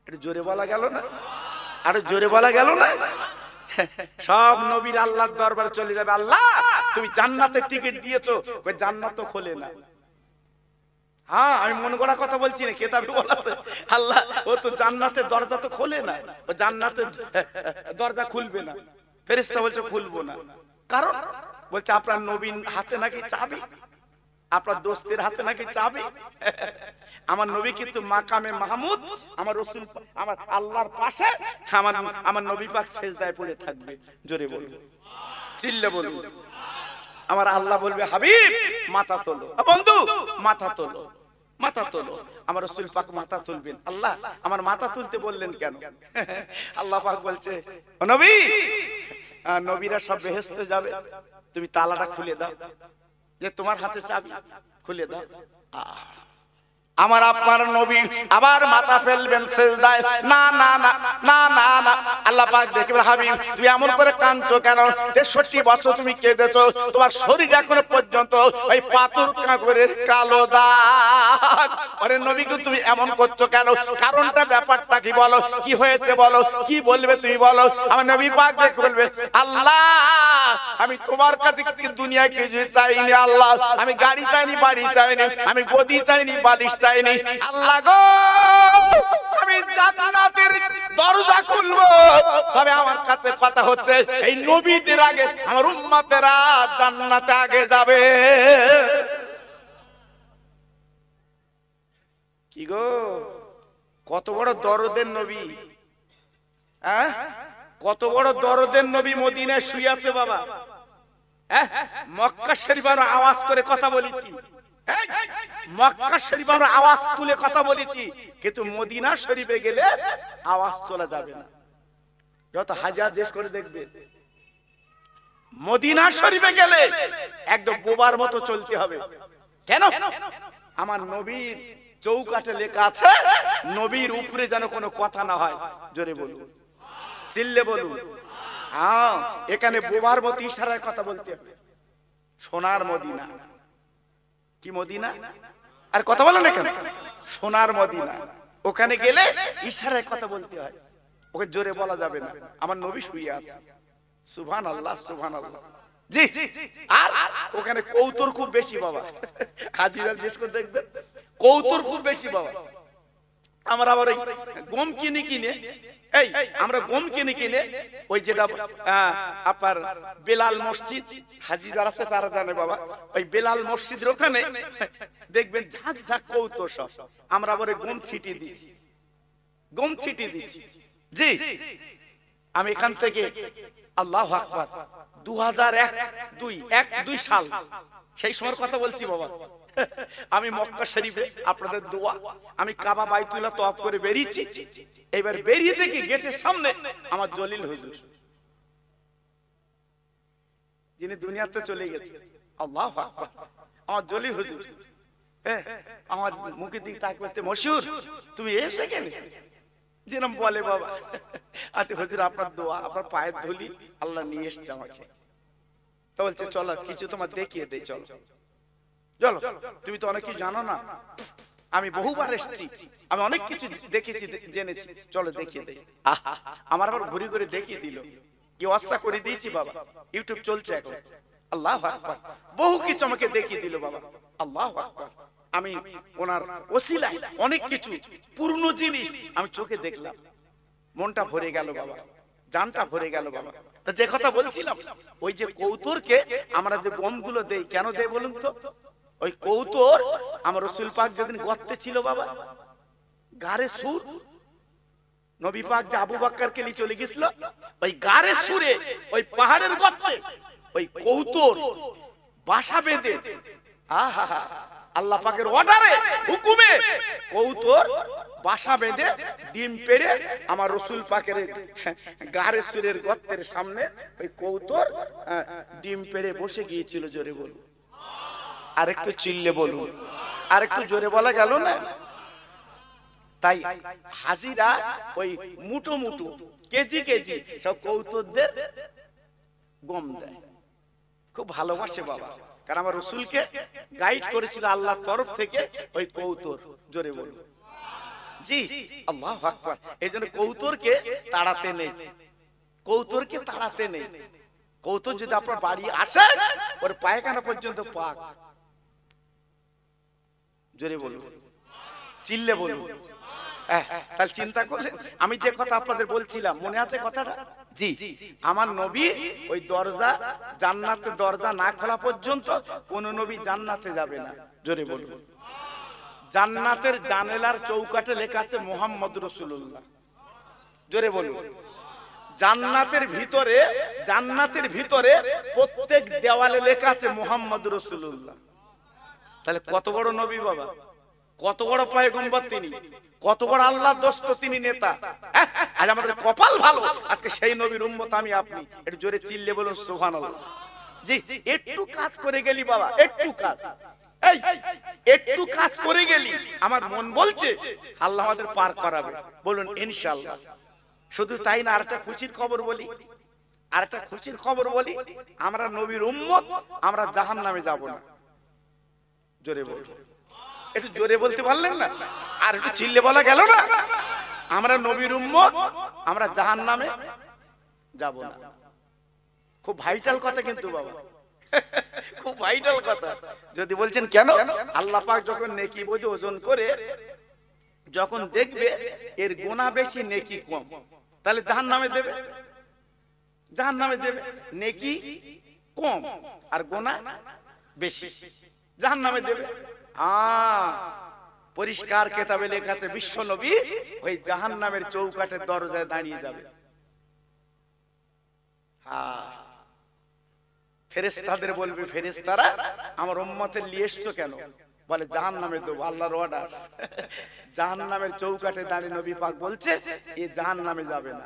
এটা জোরে বলা গেল না? আর জোরে বলা গেল না? সব নবীর আল্লাহর দরবারে চলে যাবে, আল্লাহ তুমি জান্নাতের টিকিট দিয়েছো, কই জান্নাত তো খোলে না। হ্যাঁ আমি মন গড়া কথা বলছি না, কিতাবে বলা আছে আল্লাহ ও তো জান্নাতের দরজা তো খোলে না, ও জান্নাতের দরজা খুলবে না। ফেরেশতা বলছে খুলবো না, কারণ বলছে আপনার নবীর হাতে নাকি চাবি, আপনার দোস্তের হাতে নাকি চাবি। আমার নবী কিন্তু মাকামে মাহমুদ, আমার রাসূল, আমার আল্লাহর পাশে আমার নবী পাক সিজদায় পড়ে থাকবে। জোরে বলুন, চিল্লে বলুন। আমার আল্লাহ বলবে হাবিব মাথা তোলো, বন্ধু মাথা তোলো, মাথা তোলো। আমার রাসূল পাক মাথা তুলবেন। আল্লাহ আমার মাথা তুলতে বললেন কেন? আল্লাহ পাক বলছে ও নবী, নবীরা সব বেহেশতে যাবে, তুমি তালাটা খুলে দাও, যে তোমার হাতে চাবি, খুলে দাও। আমার আপনার নবী আবার মাথা ফেলবেন সিজদায়। না না না না না না, আল্লাহ পাক দেখবেন হাবিব তুমি এমন করে কাঁদছো কেন? 63 বছর তুমি কেঁদেছো, তোমার শরীর এখনো পর্যন্ত ওই পাথর কাঁকরের কালো দাগ। আরে নবী গো তুমি এমন করছো কেন? কারণটা ব্যাপারটা কি বলো, কি হয়েছে বলো, কি বলবে তুমি বলো। আমার নবী পাক দেখে বলবে আল্লাহ আমি তোমার কাছে দুনিয়ায় কিছু চাইনি আল্লাহ, আমি গাড়ি চাইনি, বাড়ি চাইনি, আমি গদি চাইনি, বালিশ চাইনি। আল্লাহ গো আমি জান্নাতের দরজা খুলবো, তবে আমার কাছে কথা হচ্ছে এই নবীদের আগে আমার উম্মতেরা জান্নাতে আগে যাবে। কি গো কত বড় দরদের নবী, হ্যাঁ কত বড় দরদের নবী মদিনায় শুয়ে আছে বাবা। হ্যাঁ মক্কা শরীফের আওয়াজ করে কথা বলেছি, মক্কা শরীফ আমরা আওয়াজ তুলে কথা বলেছি, কিন্তু মদিনা শরীফে গেলে আওয়াজ তোলা যাবে না। যত হাজার দেশ করে দেখবে, মদিনা শরীফে গেলে একদম বোবার মতো চলতে হবে। কেন? আমার নবীর চৌকাঠে লেখা আছে নবীর উপরে যেন কোনো কথা না হয়। জোরে বলুন, চিল্লে বলুন। হ্যাঁ এখানে বোবার মতো ইশারায় কথা বলতে হবে। সোনার মদিনা, কি মদিনা? আর কথা বলো না কেন? সোনার মদিনা, ওখানে গেলে ইশারায় কথা বলতে হয়, ওকে জোরে বলা যাবে না। আমার নবী শুয়ে আছে, সুবহানাল্লাহ সুবহানাল্লাহ। জি আর ওখানে কৌতুর খুব বেশি বাবা। হাজিরা জিজ্ঞেস করে দেখবেন কৌতুর খুব বেশি বাবা। আমরা আবার ওই গম কিনে কিনে, এই আমরা গম কিনে কিনে ওই যেটা আপনার বেলাল মসজিদ, হাজি যারা আছে তারা জানে বাবা, ওই বেলাল মসজিদের ওখানে দেখবেন ঝাঁক ঝাঁক কৌতুক সব। আমরা আবার গম ছিটি দিচ্ছি, গম ছিটি দিচ্ছি। জি আমি এখান থেকে আল্লাহু আকবার 2001-2 সাল সেই সময়ের কথা বলছি বাবা। আমি মক্কা শরীফে আপনাদের দোয়া আমি কাবা বাইতুল্লাহ তওয়াফ করে বেরিয়েছি। এবার বেরিয়ে দেখি গেটের সামনে আমার জলিল হুজুর, যিনি দুনিয়াতে চলে গেছে। আল্লাহু আকবার, আমার জলিল হুজুর। আমার মুখের দিকে তাকিয়ে বলতে মশহুর তুমি এসে কেন? যেরকম বলে বাবা, আতে হুজুর আপনার দোয়া আপনার পায়ের ধুলি আল্লাহ নিয়ে এসেছে আমাকে। তো বলছে চলো কিছু তোমার দেখিয়ে দেই, চলো চলো, তুমি তো অনেক কিছু জানো না, আমি বহুবার এসেছি, আমি অনেক কিছু দেখেছি জেনেছি, চলো দেখিয়ে দেই। আমার আবার ঘুরে ঘুরে দেখিয়ে দিল, কি অবস্থা করে দিয়েছি বাবা। ইউটিউব চলছে এখন। আল্লাহু আকবার, বহু কিছু আমাকে দেখিয়ে দিল বাবা। আল্লাহু আকবার, আমি ওনার ওসিলায় অনেক কিছু পুরনো জিনিস আমি চোখে দেখলাম, মনটা ভরে গেল বাবা, জানটা ভরে গেল বাবা। তা যে কথা বলছিলাম, ওই যে কৌতুরকে আমরা যে গমগুলো দেই, কেন দেই বলুন তো? ওই কৌতুর আমার রাসূল পাক যেদিন গর্তে ছিল বাবা, গারে সুর, নবী পাক যে আবু বকরকে নিয়ে চলে গেছিল, ওই গারে সুরে ওই পাহাড়ের গর্তে ওই কৌতুর বাসা বেঁধে, আহা আল্লাহ পাকের অর্ডারে হুকুমে কৌতুর বাসা বেঁধে ডিম পেড়ে আমার রাসূল পাকের গারে সুরের গর্তের সামনে ওই কৌতুর ডিম পেড়ে বসে গিয়েছিল। জোরে বলুন, আরেকটু চিল্লে বলুন, আরেকটু জোরে বলা গেল না? তাই হাজিরা ওই মুঠো মুঠো কেজি কেজি সব কৌতুকদের গম দেয়, খুব ভালোবাসে বাবা। কারণ আমার রাসূলকে গাইড করেছিল আল্লাহর তরফ থেকে ওই কৌতুক। জোরে বলুন জি, আল্লাহু আকবার। এইজন্য কৌতুককে তাড়াতে নেই, কৌতুককে তাড়াতে নেই। কৌতুক যদি আপনার বাড়ি আসে, ওর পায়খানা পর্যন্ত পাক। জোরে বলুন, চিল্লে বলুন। তাহলে চিন্তা করলেন আমি যে কথা আপনাদের বলছিলাম, মনে আছে কথাটা? জি, আমার নবী ওই দরজা, জান্নাতের দরজা না খোলা পর্যন্ত কোন নবী জান্নাতে যাবে না। জোরে বলুন। জান্নাতের জানালার চৌকাঠে লেখা আছে মুহাম্মদ রাসূলুল্লাহ। জোরে বলুন। জান্নাতের ভিতরে প্রত্যেক দেওয়ালে লেখা আছে মুহাম্মদ রাসূলুল্লাহ। তাহলে কত বড় নবী বাবা, কত বড় পয়গম্বর তিনি, কত বড় আল্লাহর দোস্ত তিনি, নেতা। আজ আমাদের কপাল ভালো, আজকে সেই নবীর উম্মত আমি আপনি। একটু জোরে চিল্লে বলুন সুবহানাল্লাহ। জি, একটু কাজ করে গেলি বাবা, একটু কাজ, একটু কাজ করে গেলি, আমার মন বলছে আল্লাহ আমাদের পার করাবে। বলুন ইনশাআল্লাহ। শুধু তাই না, আরেকটা খুশির খবর বলি, আমরা নবীর উম্মত, আমরা জাহান্নামে যাব না। জোরে বলুন, একটু জোরে বলতে পারলেন না? আর একটু চিল্লে বলা গেল না? আমরা নবীর উম্মত, আমরা জাহান্নামে যাব না। খুব ভাইটাল কথা কিন্তু বাবা, খুব ভাইটাল কথা। যদি বলছেন কেন, আল্লাহ পাক যখন নেকি বোঝে ওজন করে, যখন দেখবে এর গুনাহ বেশি নেকি কম, তাহলে জাহান্নামে দেবে। নেকি কম আর গুনাহ বেশি, জাহান্নামে দেবে। পরিষ্কার কিতাবে লেখা আছে বিশ্ব নবী ওই জাহান্নামের চৌকাঠের দরজায় দাঁড়িয়ে যাবে। ফেরেশতাদের বলবে, ফেরেশতারা আমার উম্মতের নিয়ে এসছো কেন? বলে জাহান্নামে দেবো, আল্লাহর অর্ডার। জাহান্নামের চৌকাঠে দাঁড়িয়ে নবী পাক বলছে এ জাহান্নামে যাবে না,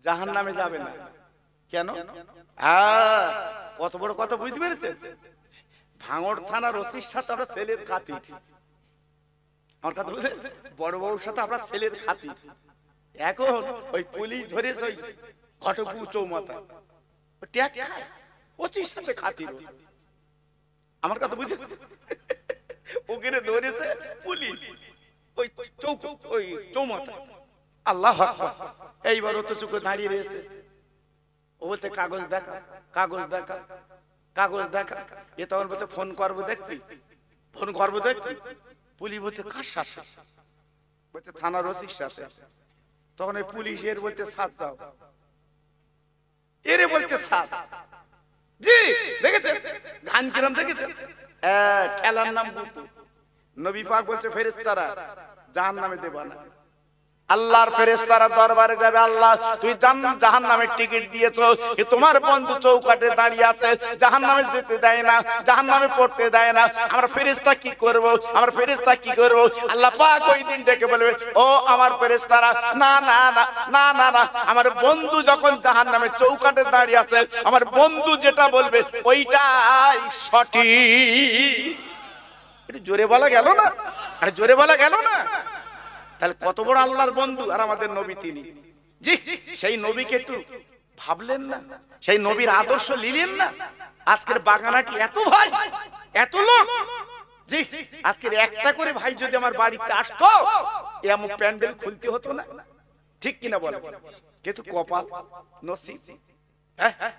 জাহান্নামে যাবে না। কেন? কত বড় কথা বুঝতে পেরেছেন? ভাঙড় থানার ওসির সাথে আমরা ছেলের খাতির, আমার কথা বুঝলেন? বড় বউর সাথে আমরা ছেলের খাতির। এখন ওই পুলিশ ধরেছে ওই ঘটকপুর চৌমাথা, ট্যাগ খায়, ওসির সাথে খাতির। আমার কথা বুঝে ওখানে ধরেছে পুলিশ ওই চৌমাথা। আল্লাহু আকবার। এইবার ও তো চুকে দাঁড়িয়ে রয়েছে, ও বলতে কাগজ দেখা, কাগজ দেখা, কাগজ দেখা। এ তখন বলতে ফোন করবো দেখবি, ফোন করবো দেখবি। পুলিশ বলতে কার সাথে? বলতে থানার ওসির সাথে। তখন ওই পুলিশের বলতে সাথ যাও, এরে বলতে সাথ। জি দেখেছেন গান কিরম দেখেছেন? খেলার নাম বুতু। নবী পাক বলছে ফেরেশতারা জাহান্নামে দেবা না। আল্লাহর ফেরেশতারা দরবারে যাবে, আল্লাহ তুই জাহান্নামের টিকিট দিয়েছো, তোমার বন্ধু চৌকাঠে দাঁড়িয়ে আছে, জাহান্নামে যেতে দেয় না, জাহান্নামে পড়তে দেয় না, আমরা ফেরেশতা কি করব? আমরা ফেরেশতা কি করব? আল্লাহ পাক ওই দিন ডেকে বলবে, ও আমার ফেরেশতারা, না না না না না না, আমার বন্ধু যখন জাহান্নামে চৌকাঠে দাঁড়িয়ে আছে, আমার বন্ধু যেটা বলবে ওইটাই সঠিক। একটু জোরে বলা গেল না? আরে জোরে বলা গেল না? তাহলে কত বড় আল্লাহর বন্ধু আর আমাদের নবী তিনি। জি, সেই নবীকে একটু ভাবলেন না? সেই নবীর আদর্শ নিলেন না? আজকের বাগানাটি এত ভাই, এত লোক। জি, আজকের একটা করে ভাই যদি আমার বাড়িতে আসতো, এমন প্যান্ডেল খুলতে হতো না। ঠিক কিনা বলেন? কিন্তু কপাল নসিব।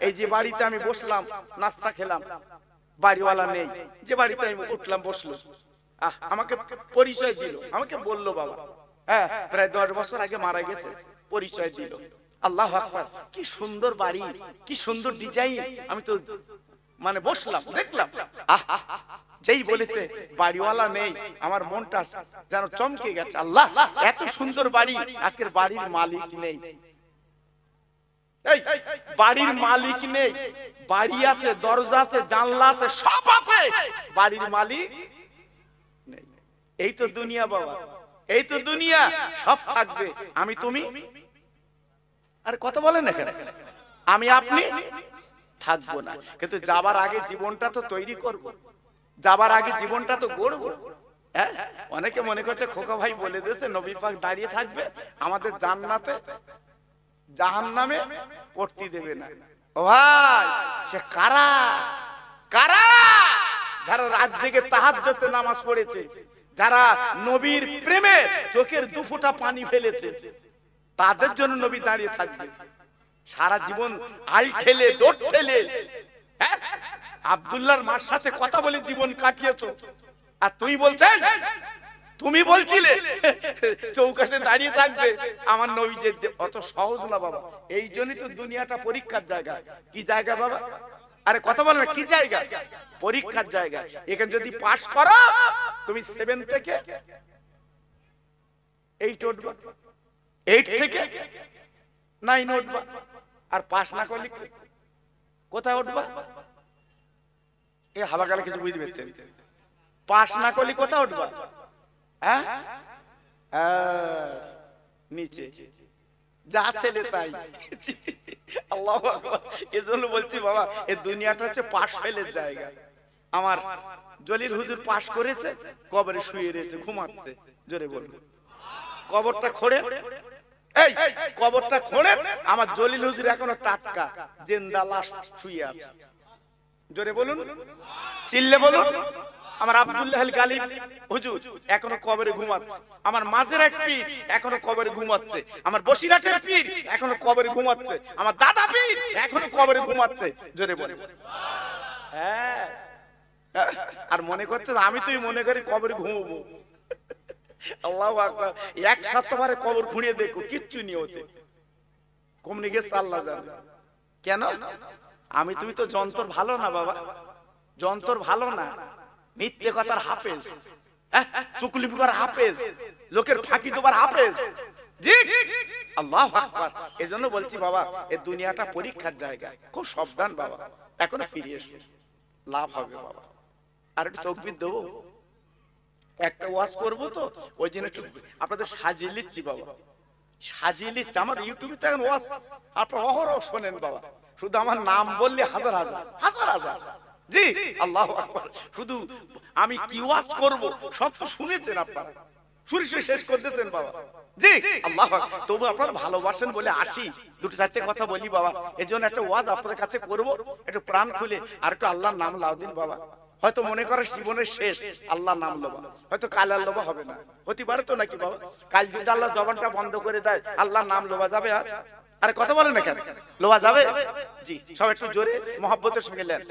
এই যে বাড়িতে আমি বসলাম, নাস্তা খেলাম, বাড়িওয়ালা নেই, যে বাড়িতে আমি উঠলাম বসলো, আমাকে পরিচয় দিল, আমাকে বললো বাবা প্রায় 10 বছর আগে মারা গেছে, পরিচয় দিল। আল্লাহু আকবার, কি সুন্দর বাড়ি, কি সুন্দর ডিজাইন। আমি তো মানে বসলাম, দেখলাম, যেই বলেছে বাড়িওয়ালা নেই, আমার মনটা যেন চমকে গেছে। আল্লাহ, এত সুন্দর বাড়ি, আজকের বাড়ির মালিক নেই। এই বাড়ির মালিক নেই, বাড়ি আছে, দরজা আছে, জানলা আছে, সব আছে, বাড়ির মালিক নেই। এই তো দুনিয়া বাবা, এই তো দুনিয়া। সব থাকবে, আমি তুমি আর কত বলেন এখানে, আমি আপনি থাকবো না। কিন্তু যাবার আগে জীবনটা তো তৈরি করব, যাবার আগে জীবনটা তো গড়বো। হ্যাঁ, অনেকে মনে করছে খোকা ভাই বলে দিয়েছে নবী পাক দাঁড়িয়ে থাকবে আমাদের জান্নাতে, জাহান্নামে পড়তে দেবে না। ও ভাই, সে কারা? কারা? যারা রাত জেগে তাহাজ্জুদে নামাজ পড়েছে, যারা নবীর প্রেমে চোখের দুফোঁটা পানি ফেলেছে, তাদের জন্য নবী দাঁড়িয়ে থাকবে। সারা জীবন আই ঠেলে, দৌড় ঠেলে, আব্দুল্লাহর মার সাথে কথা বলে জীবন কাটিয়েছো, আর তুই বলছিস তুমি বলছিলে চৌকাঠে দাঁড়িয়ে থাকবে আমার নবী যে অত সহজ না বাবা। এই জন্যই তো দুনিয়াটা পরীক্ষার জায়গা। কি জায়গা বাবা? আরে কথা বল না, কি জায়গা? পরীক্ষার জায়গা। এখানে যদি পাস করো তুমি 7 থেকে 8 উঠবা, 8 থেকে 9 উঠবা। আর পাস না করলে কোথায় উঠবা? এ হাওয়া গেলে কিছু বুঝতে পারতেন। পাস না করলে কোথায় উঠবা? হ্যাঁ, নিচে। যা ছেলে তাই। আল্লাহু আকবার। এজন্য বলছি বাবা, এই দুনিয়াটা হচ্ছে পাশ ফেলের জায়গা। আমার জলিল হুজুর পাশ করেছে, কবরে শুয়ে রয়েছে, ঘুমাচ্ছে। জোরে বলবো কবরটা খোঁড়ে, এই কবরটা খোঁড়ে, আমার জলিল হুজুর এখনো টাটকা জিন্দা লাশ শুয়ে আছে। জোরে বলুন, চিল্লে বলুন। আমার আব্দুল্লাহ আল গালিব হুজুর এখনো কবরে ঘুমাচ্ছে। আমার মাঝের এক পীর এখনো কবরে ঘুমাচ্ছে। আমার বসিরহাটের পীর এখনো কবরে ঘুমাচ্ছে। আমার দাদা পীর এখনো কবরে ঘুমাচ্ছে। জোরে বলে হ্যাঁ। আর মনে করতে আমি তুই মনে করি কবরে ঘুমাবো। আল্লাহু আকবার। এক সপ্তাহে কবর খুঁড়িয়ে দেখো, কিচ্ছু নিয়ে হতে কমনি গেছে আল্লাহ জানে। কেন? আমি তুমি তো যন্ত্র ভালো না বাবা, যন্ত্র ভালো না, মিথ্যে কথার হাফেজ, চুকলি বুকার হাফেজ, লোকের ফাঁকি দেবার হাফেজ। জি আল্লাহু আকবার। এজন্য বলছি বাবা, এই দুনিয়াটা পরীক্ষার জায়গা। খুব সাবধান বাবা, এখনো ফিরে এসো, লাভ হবে বাবা। আর একটু তাকবীর দেবো, একটা ওয়াজ করবো তো ওই জন্য একটু আপনাদের সাজিয়ে নিচ্ছি বাবা, সাজিয়ে নিচ্ছি। আমার ইউটিউবে তো এখন ওয়াজ আপনারা অহরহ শোনেন বাবা, শুধু আমার নাম বললে হাজার হাজার হাজার হাজার। জি আল্লাহু আকবার। শুধু আমি কি ওয়াজ করব সব তো শুনেছেন আপনারা, শুনে শেষ করতেছেন বাবা। জি আল্লাহু আকবার। তবু আপনারা ভালোবাসেন বলে আসি, দুটো চারটে কথা বলি বাবা। এজন্য একটা ওয়াজ আপনাদের কাছে করব, একটু প্রাণ খুলে আর একটু আল্লাহর নাম লাও দিন বাবা। হয়তো মনে করে জীবনের শেষ আল্লাহর নাম লোবা, হয়তো কাল আর লোবা হবে না, হতে পারে তো নাকি বাবা? কাল যদি আল্লাহ জবানটা বন্ধ করে দেয়, আল্লাহর নাম লোবা যাবে? আর আরে কথা বলেন না কেন, লোবা যাবে? জি সব একটু জোরে মহব্বতের সঙ্গে লেন,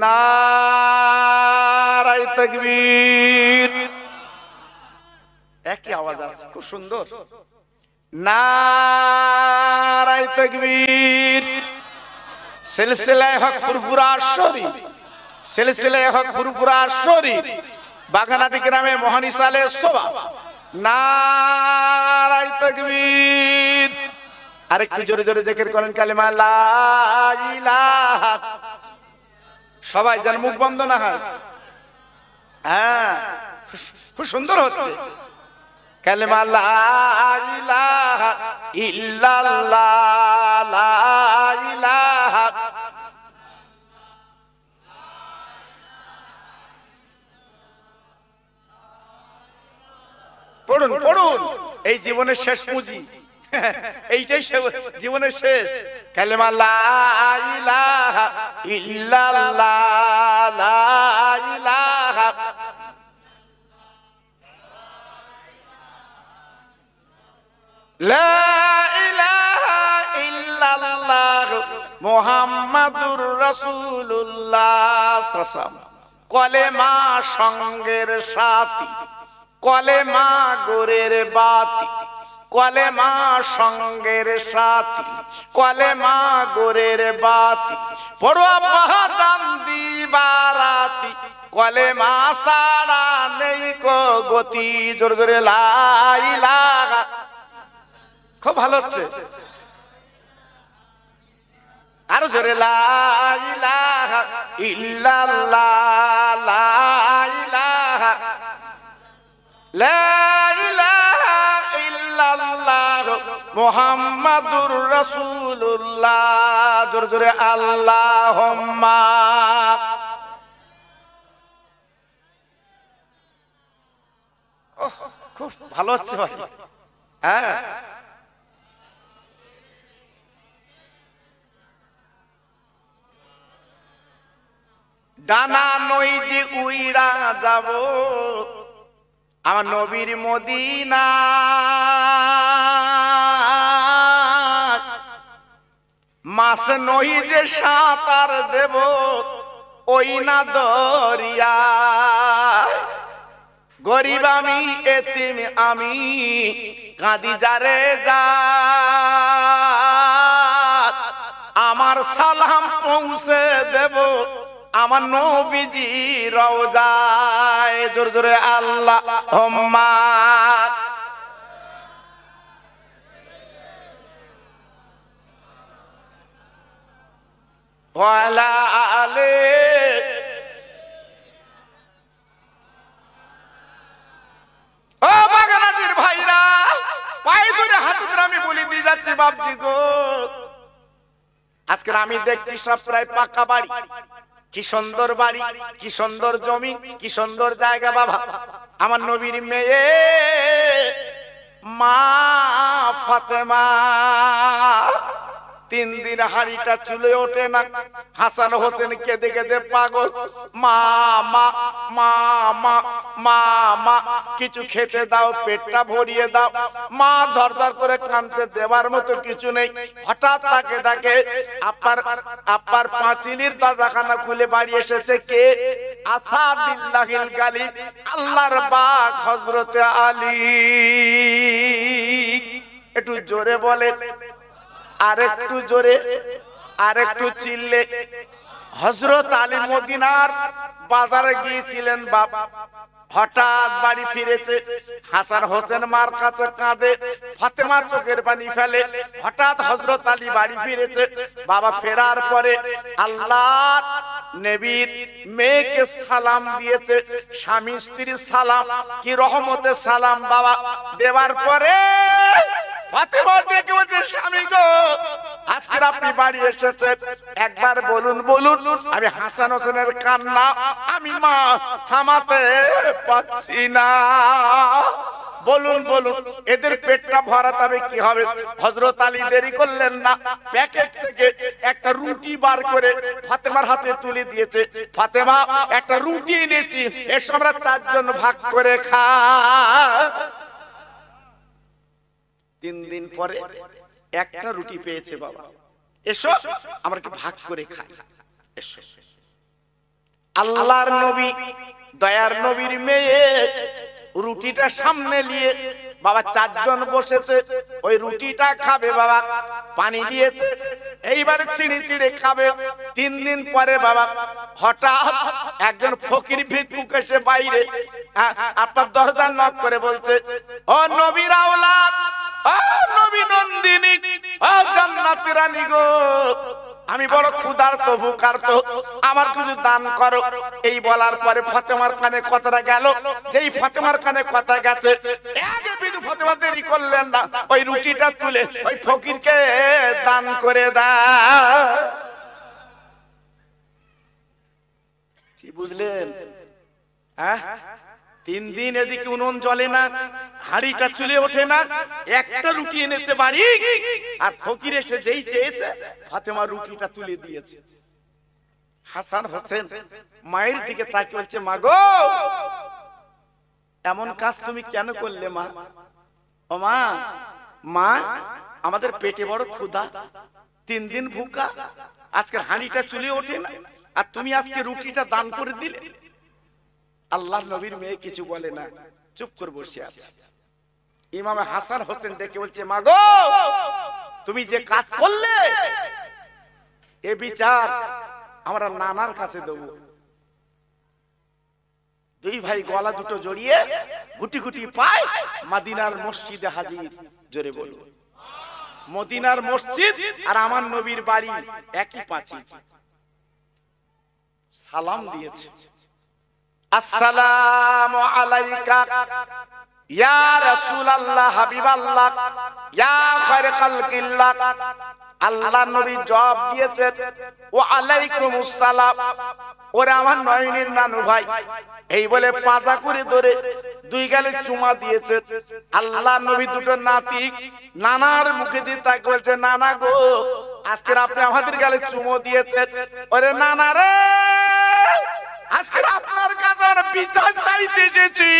নারায়ে তাকবীর। একই আওয়াজ আছে, খুব সুন্দর। নারায়ে তাকবীর। সিলসিলায়ে হক ফুরফুরা শরীফ, সিলসিলায়ে হক ফুরফুরা শরীফ, বাগানাটি গ্রামে মহানিসালে সোবা। নারায়ে তাকবীর। আরেকটু জোরে জোরে জিকির করেন কালিমা লা ইলাহা। সবাই যেন মুখ বন্ধ না হয়। হ্যাঁ খুব সুন্দর হচ্ছে কালিমা লা ইলাহা ইল্লাল্লাহ, লা ইলাহা। পড়ুন পড়ুন, এই জীবনের শেষ পুঁজি, এইটাই জীবনের শেষ কালেমা লা ইলাহা ইল্লাল্লাহ, লা ইলাহা। লা ইলাহা ইল্লাল্লাহ মুহাম্মাদুর রাসূলুল্লাহ। কলেমা সঙ্গের সাথী, কলেমা গোরের বাতি, কলেমা সঙ্গের সাথী, কলেমা গোরের বাতি, পড়ুয়া বাহাজান দিবারাতি, কলেমা সারা নেই কো গতি। জোরে জোরে লা ইলাহা। খুব ভালো হচ্ছে, আরো জোরে লা ইলাহা ইল্লাল্লাহ, লা ইলাহা, লা ইলাহা ইল্লাল্লাহ মুহাম্মাদুর রাসূলুল্লাহ। জোরে জোরে আল্লাহুম্মা। খুব ভালো হচ্ছে ভাই। হ্যাঁ ডানা নই যে উইড়া যাব আমার নবীর মদিনা, মাছ নই যে সাঁতার দেব ওই না দরিয়া। গরিব আমি এতিম আমি কাঁদি যারে যা আমার সালাম পৌঁছে দেব আমার নবীজি রওজায় জোরে জোরে আল্লাহুম্মা ওয়ালা আলে ও বাগানাটির ভাইরা পায়ে ধরে হাত ধরে আমি বলি দিয়ে যাচ্ছি বাপজি গো আজকে আমি দেখছি সব প্রায় পাকা বাড়ি কি সুন্দর বাড়ি কি সুন্দর জমি কি সুন্দর জায়গা বাবা আমার নবীর মেয়ে মা ফাতেমা 3 দিন হাড়িটা চুলে ওঠে না হাসান হোসেন কেঁদে কেঁদে পাগল মা মা মা মা মা মা কিছু খেতে দাও পেটটা ভরিয়ে দাও মা ঝরঝর করে কাঁদতে দেওয়ার মতো কিছু নেই হঠাৎ তাকে তাকে আপার পাঁচিলির দরজাখানা খুলে বাড়ি এসেছে কে আসাদুল্লাহিল গালিব আল্লাহর বাগ হযরতে আলী একটু জোরে বলেন আরেকটু জোরে আরেকটু চিল্লে হযরত আলী মদিনার বাজারে গিয়েছিলেন বাপ হঠাৎ বাড়ি ফিরেছে হাসান হোসেন মার কাছে কাঁদে ফাতেমা চোখের পানি ফেলে হঠাৎ হযরত আলী বাড়ি ফিরেছে বাবা ফেরার পরে আল্লাহর নবীর মেয়েকে সালাম দিয়েছে স্বামী স্ত্রী সালাম কি রহমতে সালাম বাবা দেওয়ার পরে ফাতেমা ডেকে বলছে স্বামী গো আজকে আপনি বাড়ি এসেছেন একবার বলুন বলুন আমি হাসান হোসেনের কান্না আমি মা থামাতে পাচ্ছি না বলুন বলুন এদের পেটটা ভরাতে হবে কি হবে হযরত আলী দেরি করলেন না প্যাকেট থেকে একটা রুটি বার করে ফাতেমার হাতে তুলে দিয়েছে ফাতেমা একটা রুটি এনেছি এসব আমরা 4 জন ভাগ করে খা 3 দিন পরে একটা রুটি পেয়েছে বাবা এসো আমরা একটু ভাগ করে খাই এসো আল্লাহর নবী দয়ার নবীর মেয়ে রুটিটা সামনে নিয়ে বাবা 4 জন বসেছে ওই রুটিটা খাবে বাবা পানি দিয়েছে এইবারে ছিঁড়ে ছিঁড়ে খাবে 3 দিন পরে বাবা হঠাৎ একজন ফকির ভিক্ষুক এসে বাইরে আপনার দরজা নক করে বলছে ও নবীর আওলাদ ও নবী নন্দিনী ও জান্নাতের রানী গো আমি বড় ক্ষুধার্ত ভুখার্ত আমার কিছু দান করো এই বলার পরে ফাতেমার কানে কথাটা গেল যেই ফাতেমার কানে কথা গেছে আগে বিদু ফাতেমা দেরি করলেন না ওই রুটিটা তুলে ওই ফকিরকে দান করে দাও কি বুঝলেন হ্যাঁ 3 দিন এদিকে উনুন জ্বলে না হাড়িটা চুলে ওঠে না একটা রুটি এনেছে বাড়ি আর ফকির এসে যেই চেয়েছে ফাতেমা রুটিটা তুলে দিয়েছে হাসান হোসেন মায়ের দিকে তাকিয়ে বলছে মা গো এমন কাজ তুমি কেন করলে মা ও মা মা আমাদের পেটে বড় ক্ষুধা 3 দিন ভুকা আজকে হাড়িটা চুলে ওঠে না আর তুমি আজকে রুটিটা দান করে দিলে আল্লাহর নবীর মেয়ে কিছু বলে না চুপ করে বসে আছে ইমাম হাসান হোসেন ডেকে বলছে মা গো তুমি যে কাজ করলে এ বিচার আমরা নানার কাছে দেব 2 ভাই গলা দুটো জড়িয়ে গুটি গুটি পায় মদিনার মসজিদে হাজির জোরে বলো মদিনার মসজিদ আর আমার নবীর বাড়ি একই পাঁচিল সালাম দিয়েছে আসসালামু আলাইকা ইয়া রাসূলুল্লাহ হাবিবাল্লাহ ইয়া খায়রে খালকিল্লাহ আল্লাহ নবী জবাব দিয়েছেন ওয়া আলাইকুমুস সালাম ওরে আমার নয়নের নানু ভাই এই বলে পাজা করে ধরে 2 গালে চুমা দিয়েছে আল্লাহ নবী দুটো নাতি নানার মুখে দিয়ে তাকে বলছে নানা গো আজকে আপনি আমাদের গালে চুমো দিয়েছেন ওরে নানা রে আজকে আপনার কাছে বিচার চাইতে এসেছি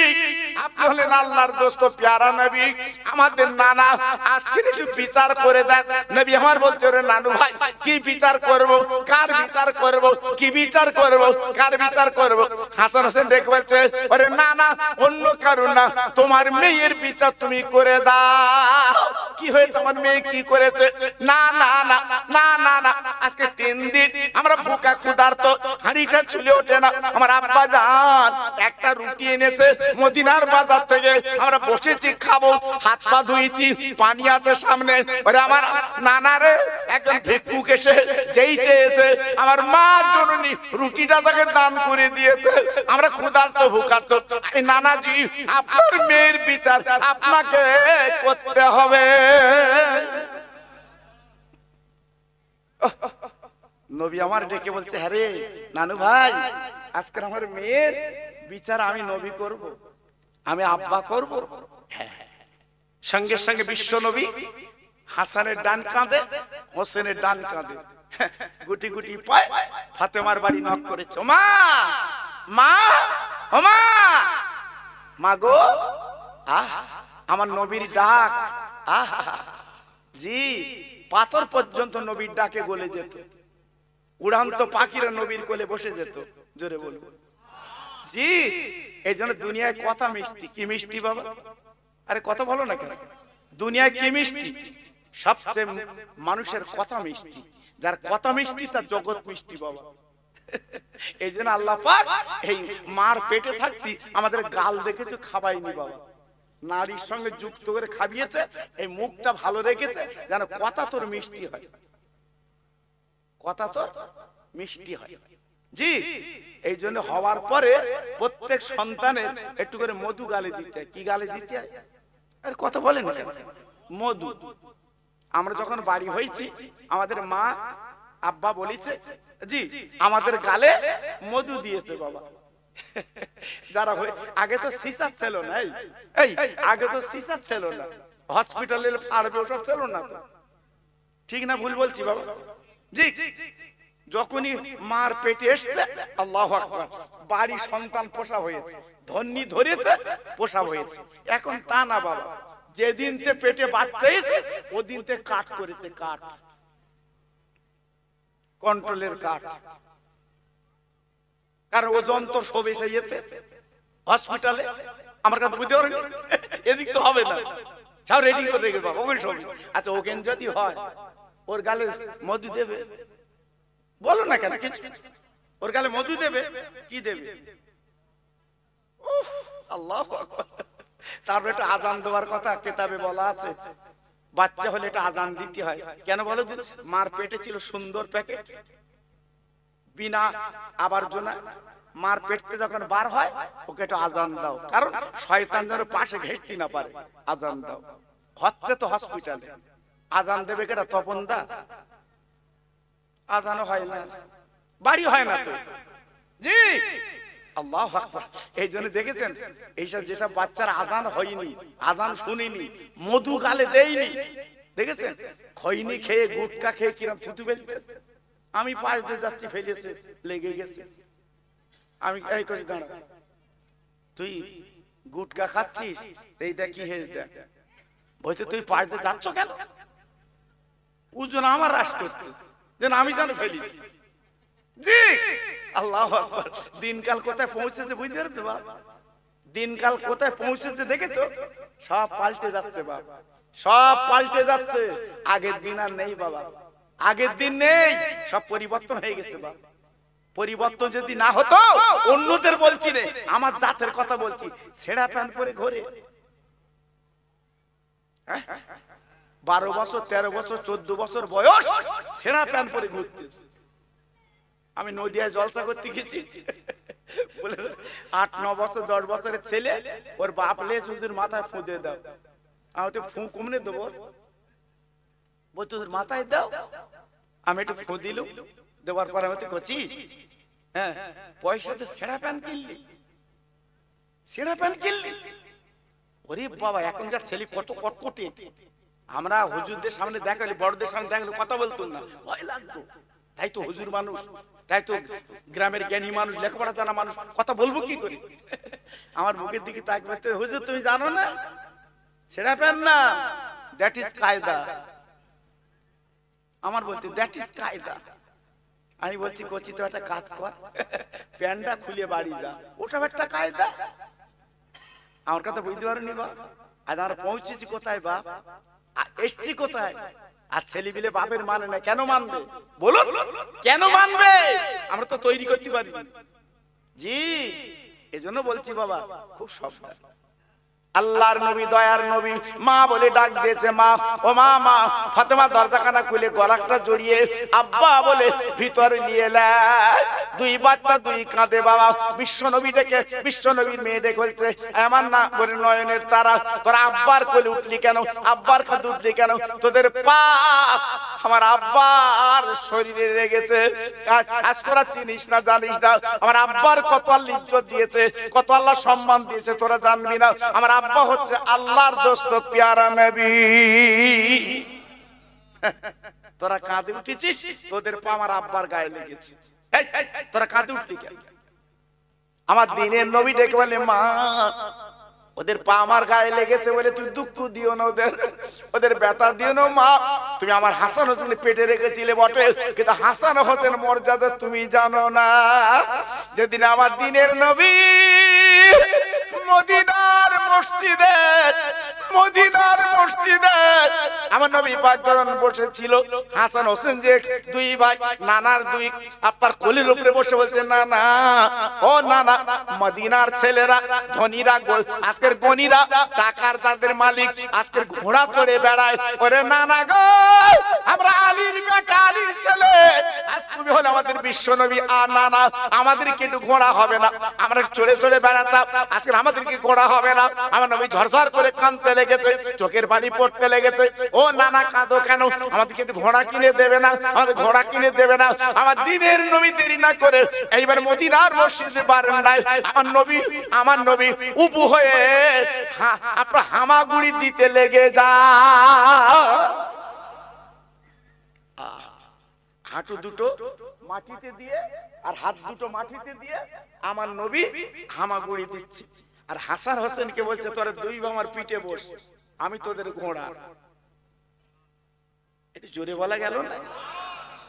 আপনি হলেন আল্লাহর দোস্ত প্যারা নবী আমাদের নানা আজকে একটু বিচার করে দেন নবী আমার বলছে রে নানু ভাই কি কি বিচার করব, কার বিচার করব, কি বিচার করব, কার বিচার করব? হাসান হোসেন দেখে বলছে, আরে না না, অন্য কারো না, তোমার মেয়ের বিচার তুমি করে দাও। কি হয়েছে, আমার মেয়ে কি করেছে? না না না না না না, আজকে 3 দিন আমরা ভুকা ক্ষুধার্ত, হাঁড়িটা চুলে ওঠে না। আমার আব্বা জান একটা রুটি এনেছে মদিনার বাজার থেকে, আমরা বসেছি খাবো, হাত পা ধুইছি, পানি আছে সামনে। ওরে আমার নানারে একজন ভিক্ষুক এসে যেই চেয়েছে আমার মা জননী রুটিটা তাকে দান করে দিয়েছে। আমরা ক্ষুধার্ত ভুকার্ত। নানাজি, আপনার মেয়ের বিচার আপনাকে করতে হবে। নবী আমার ডেকে বলছে, হ্যাঁ রে নানু ভাই, আজকে আমার মেয়ের বিচার আমি নবী করব, আমি আব্বা করব। হ্যাঁ, সঙ্গে সঙ্গে বিশ্ব নবী হাসানের ডান কাঁধে, হোসেনের ডান কাঁধে গুটি গুটি পায় ফাতেমার বাড়ি নক করেছে। মা, মা, ও মা, মা গো, আহ আমার নবীর ডাক, আহ জি, পাথর পর্যন্ত নবীর ডাকে গলে যেত, উড়ান্ত পাখিরা নবীর কোলে বসে যেত। জোরে বলবো জি। এই জন্য দুনিয়ায় কথা মিষ্টি। কি মিষ্টি বাবা? আরে কথা বলো না কেন? দুনিয়ায় কি মিষ্টি? সবচেয়ে মানুষের কথা মিষ্টি। যার কথা মিষ্টি তার জগৎ মিষ্টি বাবা। এই জন্য আল্লাহ পাক এই মার পেটে থাকতি আমাদের গাল দেখেছো খাবাইনি বাবা, নারীর সঙ্গে যুক্ত করে খাবিয়েছে, এই মুখটা ভালো রেখেছে যেন কথা তোর মিষ্টি হয়, কথা তোর মিষ্টি হয় জি। এই জন্য হওয়ার পরে প্রত্যেক সন্তানের একটু করে মধু গালে দিতে হয়। কি গালে দিতে হয়? আর কথা বলেন না কেন? মধু। আমরা যখন বাড়ি হয়েছি আমাদের মা আব্বা বলেছে জি আমাদের গালে মধু দিয়েছে বাবা। যারা আগে তো সিসার ছিল না, এই আগে তো সিসার ছিল না, হসপিটালে ফাড়বে ওসব ছিল না, ঠিক না ভুল বলছি বাবা? জি, যখনই মার পেটে এসছে আল্লাহু আকবার, বাড়ি সন্তান পোষা হয়েছে, ধন্যি ধরেছে, পোষা হয়েছে। এখন তা না বাবা, যেদিনতে পেটে বাচ্চা এসে ওদিনতে কাট করেছে, কাট, কন্ট্রোলের কাট। কারণ ও যন্ত্র সব এসে যেতে হসপিটালে, আমার কথা বুঝতে পারেন, এদিক তো হবে না, সব রেডি করে রেখে বাবা ওকে সব। আচ্ছা ওকে যদি হয় ওর গালে মধু দেবে? বলো না কেন কিছু, ওর গালে মধু দেবে? কি দেবে? আল্লাহু আকবার। তারপর একটা আজান দেওয়ার কথা কিতাবে বলা আছে, বাচ্চা হলে এটা আজান দিতে হয়। কেন বলো? মার পেটে ছিল সুন্দর প্যাকেট, বিনা আবর্জনা, মার পেট থেকে যখন বার হয় ওকে একটু আজান দাও, কারণ শয়তান যেন পাশে ঘেঁষতে না পারে, আজান দাও। হচ্ছে তো হসপিটালে, আজান দেবে কেটা? তপন দা। আজানও হয় না, বাড়ি হয় না তো জি। আল্লাহু আকবার। এই জন্য দেখেছেন এইসব যেসব বাচ্চার আজান হয়নি, আজান শুনিনি, মধু গালে দেয়নি, দেখেছেন খৈনি খেয়ে গুটকা খেয়ে কিরম থুতু ফেলতেছে। আমি পাশ দিয়ে যাচ্ছি, ফেলেছে, লেগে গেছে। আমি এই করে দাঁড়া, তুই গুটকা খাচ্ছিস, এই দেখ কি হয়েছে দেখ, বলতে তুই পাশ দিয়ে যাচ্ছ কেন? ওজন আমার হ্রাস করতে যেন আমি যেন ফেলেছি জি। আল্লাহু আকবার। দিনকাল কোথায় পৌঁছেছে বুঝতে পারছো বাবা? দিনকাল কোথায় পৌঁছেছে দেখেছো? সব পাল্টে যাচ্ছে বাবা, সব পাল্টে যাচ্ছে। আগের দিন আর নেই বাবা, আগের দিন নেই, সব পরিবর্তন হয়ে গেছে বাবা। পরিবর্তন যদি না হতো, অন্যদের বলছি রে, আমার জাতের কথা বলছি, ছেঁড়া প্যান্ট পরে ঘোরে, 12 বছর 13 বছর 14 বছর বয়স ছেঁড়া প্যান্ট পরে ঘুরতেছে। আমি নদিয়ায় জলসা করতে গেছি, বলে 8-9 বছর 10 বছরের ছেলে, ওর বাপ লেস হুজুর মাথায় ফু দিয়ে দাও। আমি তো ফু কমনে দেবো, বল তোদের মাথায় দাও। আমি একটু ফু দিলুম, দেওয়ার পরে আমি তো করছি, হ্যাঁ পয়সাতে ছেঁড়া প্যান্ট কিনলি, ছেঁড়া প্যান্ট কিনলি। ওরে বাবা, এখনকার ছেলে কত কটকটে। আমরা হুজুরদের সামনে দেখালি, বড়দের সামনে দেখালে কথা বলতো না, ভয় লাগতো। তাই তো হুজুর মানুষ, তাই তো গ্রামের জ্ঞানী মানুষ, লেখাপড়া জানা মানুষ, কথা বলবো কি করে? আমার মুখের দিকে তাকবে, হুজুর তুমি জানো না ছেঁড়া প্যান্ট না, দ্যাট ইজ কায়দা। আমার বলতে দ্যাট ইজ কায়দা। আমি বলছি কচি তো একটা কাজ কর, প্যান্টটা খুলে বাড়ি যা, ওটা একটা কায়দা? আমার কথা বুঝতে পারোনি বাপ? আজ আমরা পৌঁছেছি কোথায় বাপ, এসছি কোথায়? আর ছেলে বিলে বাপের মানে না, কেন মানবে বলুন? কেন মানবে? আমরা তো তৈরি করতে পারি জি। এজন্য বলছি বাবা খুব সাবধান। আল্লাহর নবী দয়ার নবী মা বলে ডাক দিয়েছে, মা ও মা, মা। ফাতেমা দরজাখানা খুলে গলাটা জড়িয়ে আব্বা বলে ভিতরে নিয়ে এলেন। দুই বাচ্চা দুই কাঁদে বাবা। বিশ্ব নবী ডেকে, বিশ্ব নবীর মেয়ে ডেকে বলছে, আমার না বলে নয়নের তারা, তোরা আব্বার কোলে উঠলি কেন, আব্বার কাঁধে উঠলি কেন? তোদের পাপ আমার আব্বার শরীরে লেগেছে। আজ তোরা চিনিস না, জানিস না আমার আব্বার কত আল্লাহ ইজ্জত দিয়েছে, কত আল্লাহ সম্মান দিয়েছে, তোরা জানবি না। আমার আব্বা হচ্ছে আল্লাহর দোস্ত প্যারা নবী। তোরা কাঁদে উঠেছিস, তোদের পা আমার আব্বার গায়ে লেগেছে। তোরা কাঁদে উঠলি কেন? আমার দিনের নবী ডেকে বলে, মা ওদের পা আমার গায়ে লেগেছে বলে তুই দুঃখ দিও না, ওদের ব্যথা দিও না মা। তুমি আমার হাসান হোসেন পেটে রেখেছিলে বটে, কিন্তু হাসান হোসেন মর্যাদা তুমি জানো না। যেদিন আমার দিনের নবী মদিনার মসজিদে, মদিনার মসজিদে আমার নবী পাক যখন বসেছিল, হাসান হোসেন যে দুই ভাই নানার দুই আব্বার কোলের উপরে বসে বলছে, না না ও না না, মদিনার ছেলেরা ধনীরা আজকের গণীরা টাকার যাদের মালিক আজকের ঘোড়া চড়ে বেড়ায়। ওরে না না গো, আমরা আলীর বেটা আলীর ছেলে, আজ তুমি হলে আমাদের বিশ্ব নবী। আর না না, আমাদেরকে একটু ঘোড়া হবে না, আমরা চড়ে চড়ে বেড়াতাম, আজকে আমাদেরকে ঘোড়া হবে না। আমার নবী ঝরঝর করে কাঁদতে লেগেছে, চোখের পানি পড়তে লেগেছে। ও না না কাঁদো কেন, আমাদেরকে একটু ঘোড়া কিনে দেবে না, আমাদের ঘোড়া কিনে দেবে না? আমার দিনের নবী দেরি না করে এইবার মদিনার মসজিদে বারান্দায় আমার নবী উবু হয়ে আপনার হামাগুড়ি দিতে লেগে যা। হাঁটু দুটো মাটিতে দিয়ে আর হাত দুটো মাটিতে দিয়ে আমার নবী হামাগুড়ি দিচ্ছে। আর হাসান হোসেনকে বলছে, তোরা দুই আমার পিঠে বস, আমি তোদের ঘোড়া। একটু জোরে বলা গেল না?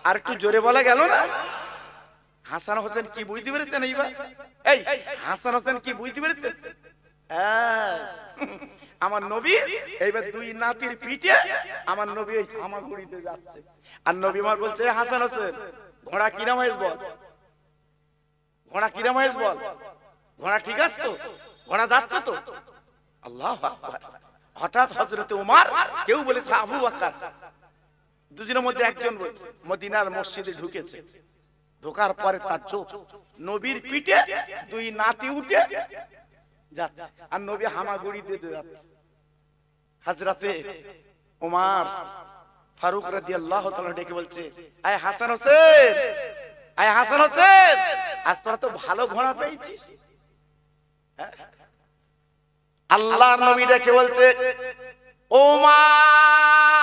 আর একটু জোরে বলা গেল না? হাসান হোসেন কি বুঝতে পেরেছেন? এইবার এই হাসান হোসেন কি বুঝতে পেরেছেন? আমার নবী এইবার দুই নাতির পিঠে আমার নবী হামাগুড়িতে যাচ্ছে। আর নবী আমার বলছে, হাসান হোসেন ঘোড়া কিরাম হয়েছ বল, ঘোড়া কিরাম হয়েছ বল, ঘোড়া ঠিক আছে তো, ঘোড়া যাচ্ছে তো? আল্লাহু আকবার। হঠাৎ হযরতে ওমর, কেউ বলেছে আবু বকর, দুজনের মধ্যে একজন মদিনার মসজিদে ঢুকেছে। ঢোকার পরে তার চোখ নবীর পিঠে দুই নাতি উঠে যাচ্ছে, আর নবী হামাগুড়ি দিতে যাচ্ছে। হযরতে ওমর ফারুক রাদিয়াল্লাহু তাআলা ডেকে বলছে, আয় হাসান হোসেন, আয় হাসান হোসেন, আজ তোরা তো ভালো ঘোড়া পেয়েছিস। আল্লাহর নবী ডেকে বলছে, ওমর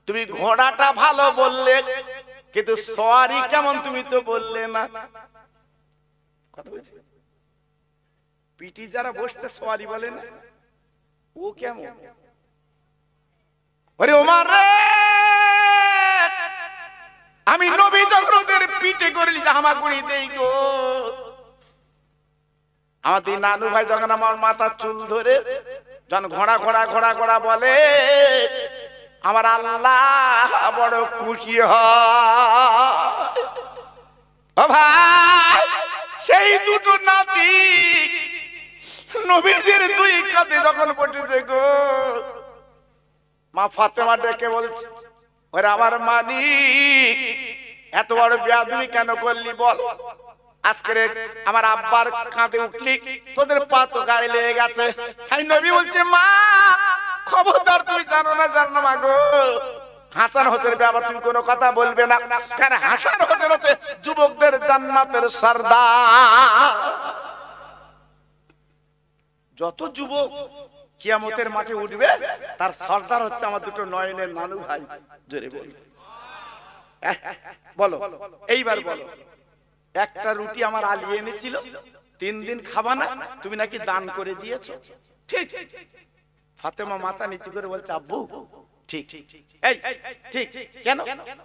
তুমি ঘোড়াটা ভালো বললে, কিন্তু সওয়ারি কেমন তুমি তো বললে না। কথা বলছি, পিটি যারা বসছে সওয়ারি বলে না, ও কেমন? ওরে ওমর রে, আমি নবী যখন ওদের পিঠে করলি হামাগুড়ি দেই গো, আমাদের নানু ভাই যখন আমার মাথার চুল ধরে যখন ঘোড়া ঘোড়া ঘোড়া ঘোড়া বলে, আমার আল্লাহ বড় খুশি হয়। ও ভাই, সেই দুটো নাতি নবীজির দুই কাঁধে যখন বসেছে গো, মা ফাতেমা ডেকে বলছে, ওরে আমার মানিক, এত বড় বেয়াদবি কেন করলি বল? আজকে আমার আব্বার কাঁধে উঠলি, তোদের পা তো গায়ে লেগে গেছে। তাই নবী বলছে, মা খবরদার, তুমি জানো না জানো মা গো, হাসান হোসেনের ব্যাপারে তুমি কোনো কথা বলবে না, কারণ হাসান হোসেন হচ্ছে যুবকদের জান্নাতের সরদার। যত যুবক কিয়ামতের মাঠে উঠবে তার সরদার হচ্ছে আমার দুটো নয়নের নানু ভাই। জোরে বলো, এইবার বলো। একটা রুটি আমার আলী এনেছিল, 3 দিন খাবা না, তুমি নাকি দান করে দিয়েছো। ঠিক ফাতেমা মাথা নিচু করে বলছে, আব্বু ঠিক এই ঠিক কেন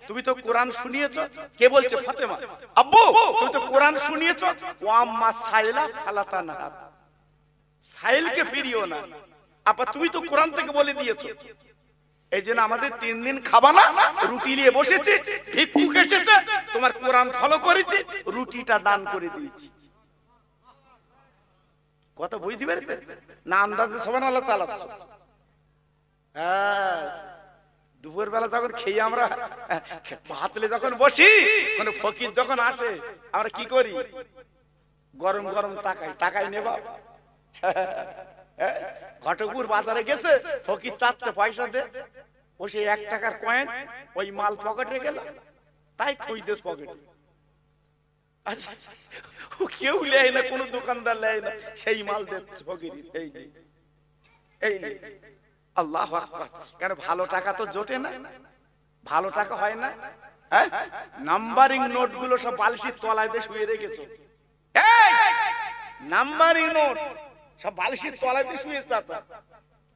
তুমি তো কোরআন শুনিয়েছো কে বলছে ফাতেমা আব্বু তুমি তো কোরআন শুনিয়েছো ওয়া আম্মা সাইলা ফালাতানা সাইলকে ফিরিও না আপা তুমি তো কোরআন থেকে বলে দিয়েছো এই জন্য আমাদের 3 দিন খাবা না রুটি নিয়ে বসেছে ভিক্ষুক এসেছে তোমার কোরআন ফলো করেছে রুটিটা দান করে দিয়েছি কথা বুঝতে পেরেছে না আন্দাজে সুবহানাল্লাহ চালাচ্ছ হ্যাঁ দুপুর বেলা যখন খেয়ে আমরা ভাতলে যখন বসি কোন ফকির যখন আসে আমরা কি করি গরম গরম টাকাই নেবা ঘটকপুর বাজারে গেছে ফকির চাচ্ছে পয়সা দে ও সেই 1 টাকার কয়েন ওই মাল পকেটে গেল তাই খুই দেশ পকেটে আচ্ছা ও কেউ লেয় না কোনো দোকানদার লেয় না সেই মাল দিচ্ছে ফকির এই আল্লাহু আকবার কেন ভালো টাকা তো জোটে না ভালো টাকা হয় না হ্যাঁ নাম্বারিং নোট গুলো সব বালশির তলায় দিয়ে শুয়ে রেখেছো এই নাম্বারিং নোট সব বালশির তলায় দিয়ে শুয়ে আছে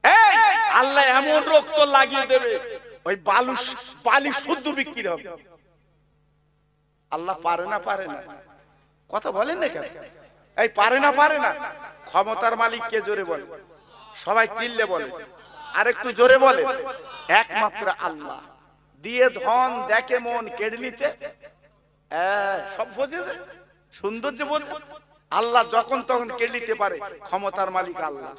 এই আল্লাহ এমন রোগ তো লাগিয়ে দেবে ওই বালি শুদ্ধ বিক্রি হবে আল্লাহ পারে না কথা বলেন না কেন এই পারে না ক্ষমতার মালিক কে জোরে বলে সবাই চিল্লে বলে আরেকটু জোরে বলে একমাত্র আল্লাহ দিয়ে ধন দেখে মন কেড়ে নিতে সব বোঝে সৌন্দর্য বোঝে আল্লাহ যখন তখন কেড়ে নিতে পারে ক্ষমতার মালিক আল্লাহ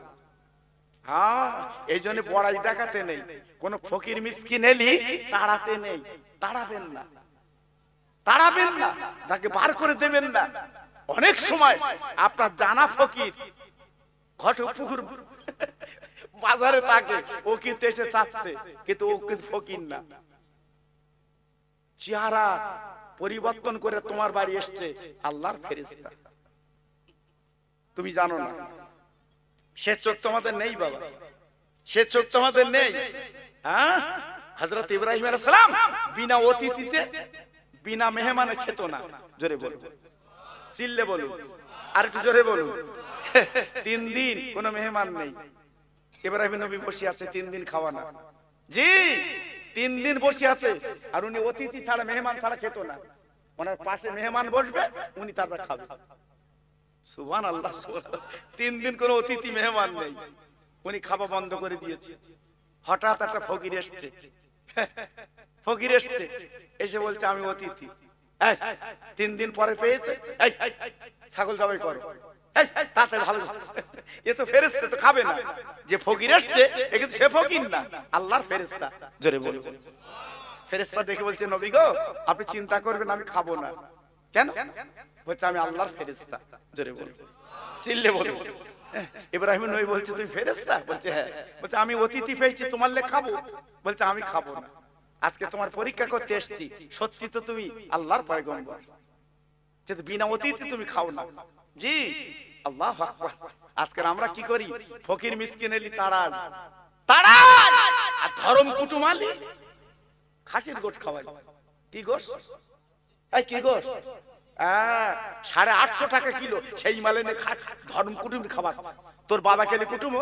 হ্যাঁ এই জন্য বড়াই দেখাতে নেই কোন ফকির মিসকিন এলি তাড়াতে নেই তাড়াবেন না তাকে বার করে দেবেন না অনেক সময় আপনার জানা ফকির ঘটকপুকুর বাজারে থাকে ও কিন্তু এসে চাচ্ছে কিন্তু ও কিন্তু ফকির না চেহারা পরিবর্তন করে তোমার বাড়ি এসছে আল্লাহর ফেরেশতা তুমি জানো না সে চোখ তোমাদের নেই বাবা সে চোখ তোমাদের নেই হ্যাঁ হযরত ইব্রাহিম আলাইহিস সালাম বিনা অতিথিতে বিনা মেহমানে খেত না জোরে বলুন চিল্লে বলুন আর একটু জোরে বলুন 3 দিন কোনো মেহমান নেই ইব্রাহিম নবী বসে আছে 3 দিন খাওয়া না জি 3 দিন বসে আছে আর উনি অতিথি ছাড়া মেহমান ছাড়া খেত না ওনার পাশে মেহমান বসবে উনি তারপর খাবে সুবহানাল্লাহ 3 দিন কোনো অতিথি মেহমান নেই উনি খাওয়া বন্ধ করে দিয়েছে হঠাৎ একটা ফকির এসেছে এসে বলছে আমি অতিথি 3 দিন পরে পেয়েছে এই ছাগল জবাই করো তাতে ভালো এ তো ফেরেশতা তো খাবে না যে ফকির এসেছে এ কিন্তু সে ফকির না আল্লাহর ফেরেশতা জোরে বলুন ফেরেশতা দেখে বলছে নবী গো আপনি চিন্তা করবেন আমি খাবো না কেন বলছে আমি আল্লাহর ফেরেশতা জোরে বলুন চিল্লে বলুন ইব্রাহিম নবী বলছে তুমি ফেরেশতা বলছে হ্যাঁ বলছে আমি অতিথি পেয়েছি তোমার লে খাবো বলছে আমি খাবো না আজকে তোমার পরীক্ষা করতে এসেছি সত্যি তো তুমি আল্লাহর পয়গম্বর যদি বিনা অতিথি তুমি খাও না জি আল্লাহু আকবার আজকে আমরা কি করি ফকির মিসকিন এলি তাড়া আর ধর্ম কুটুমালি খাসির গোশত খাওয়াই কি গোশত এই কি গোশত 850 টাকা কিলো সেই মালে নে ধর্ম কুটুম খাওয়াচ্ছে তোর বাবা কেলে কুটুম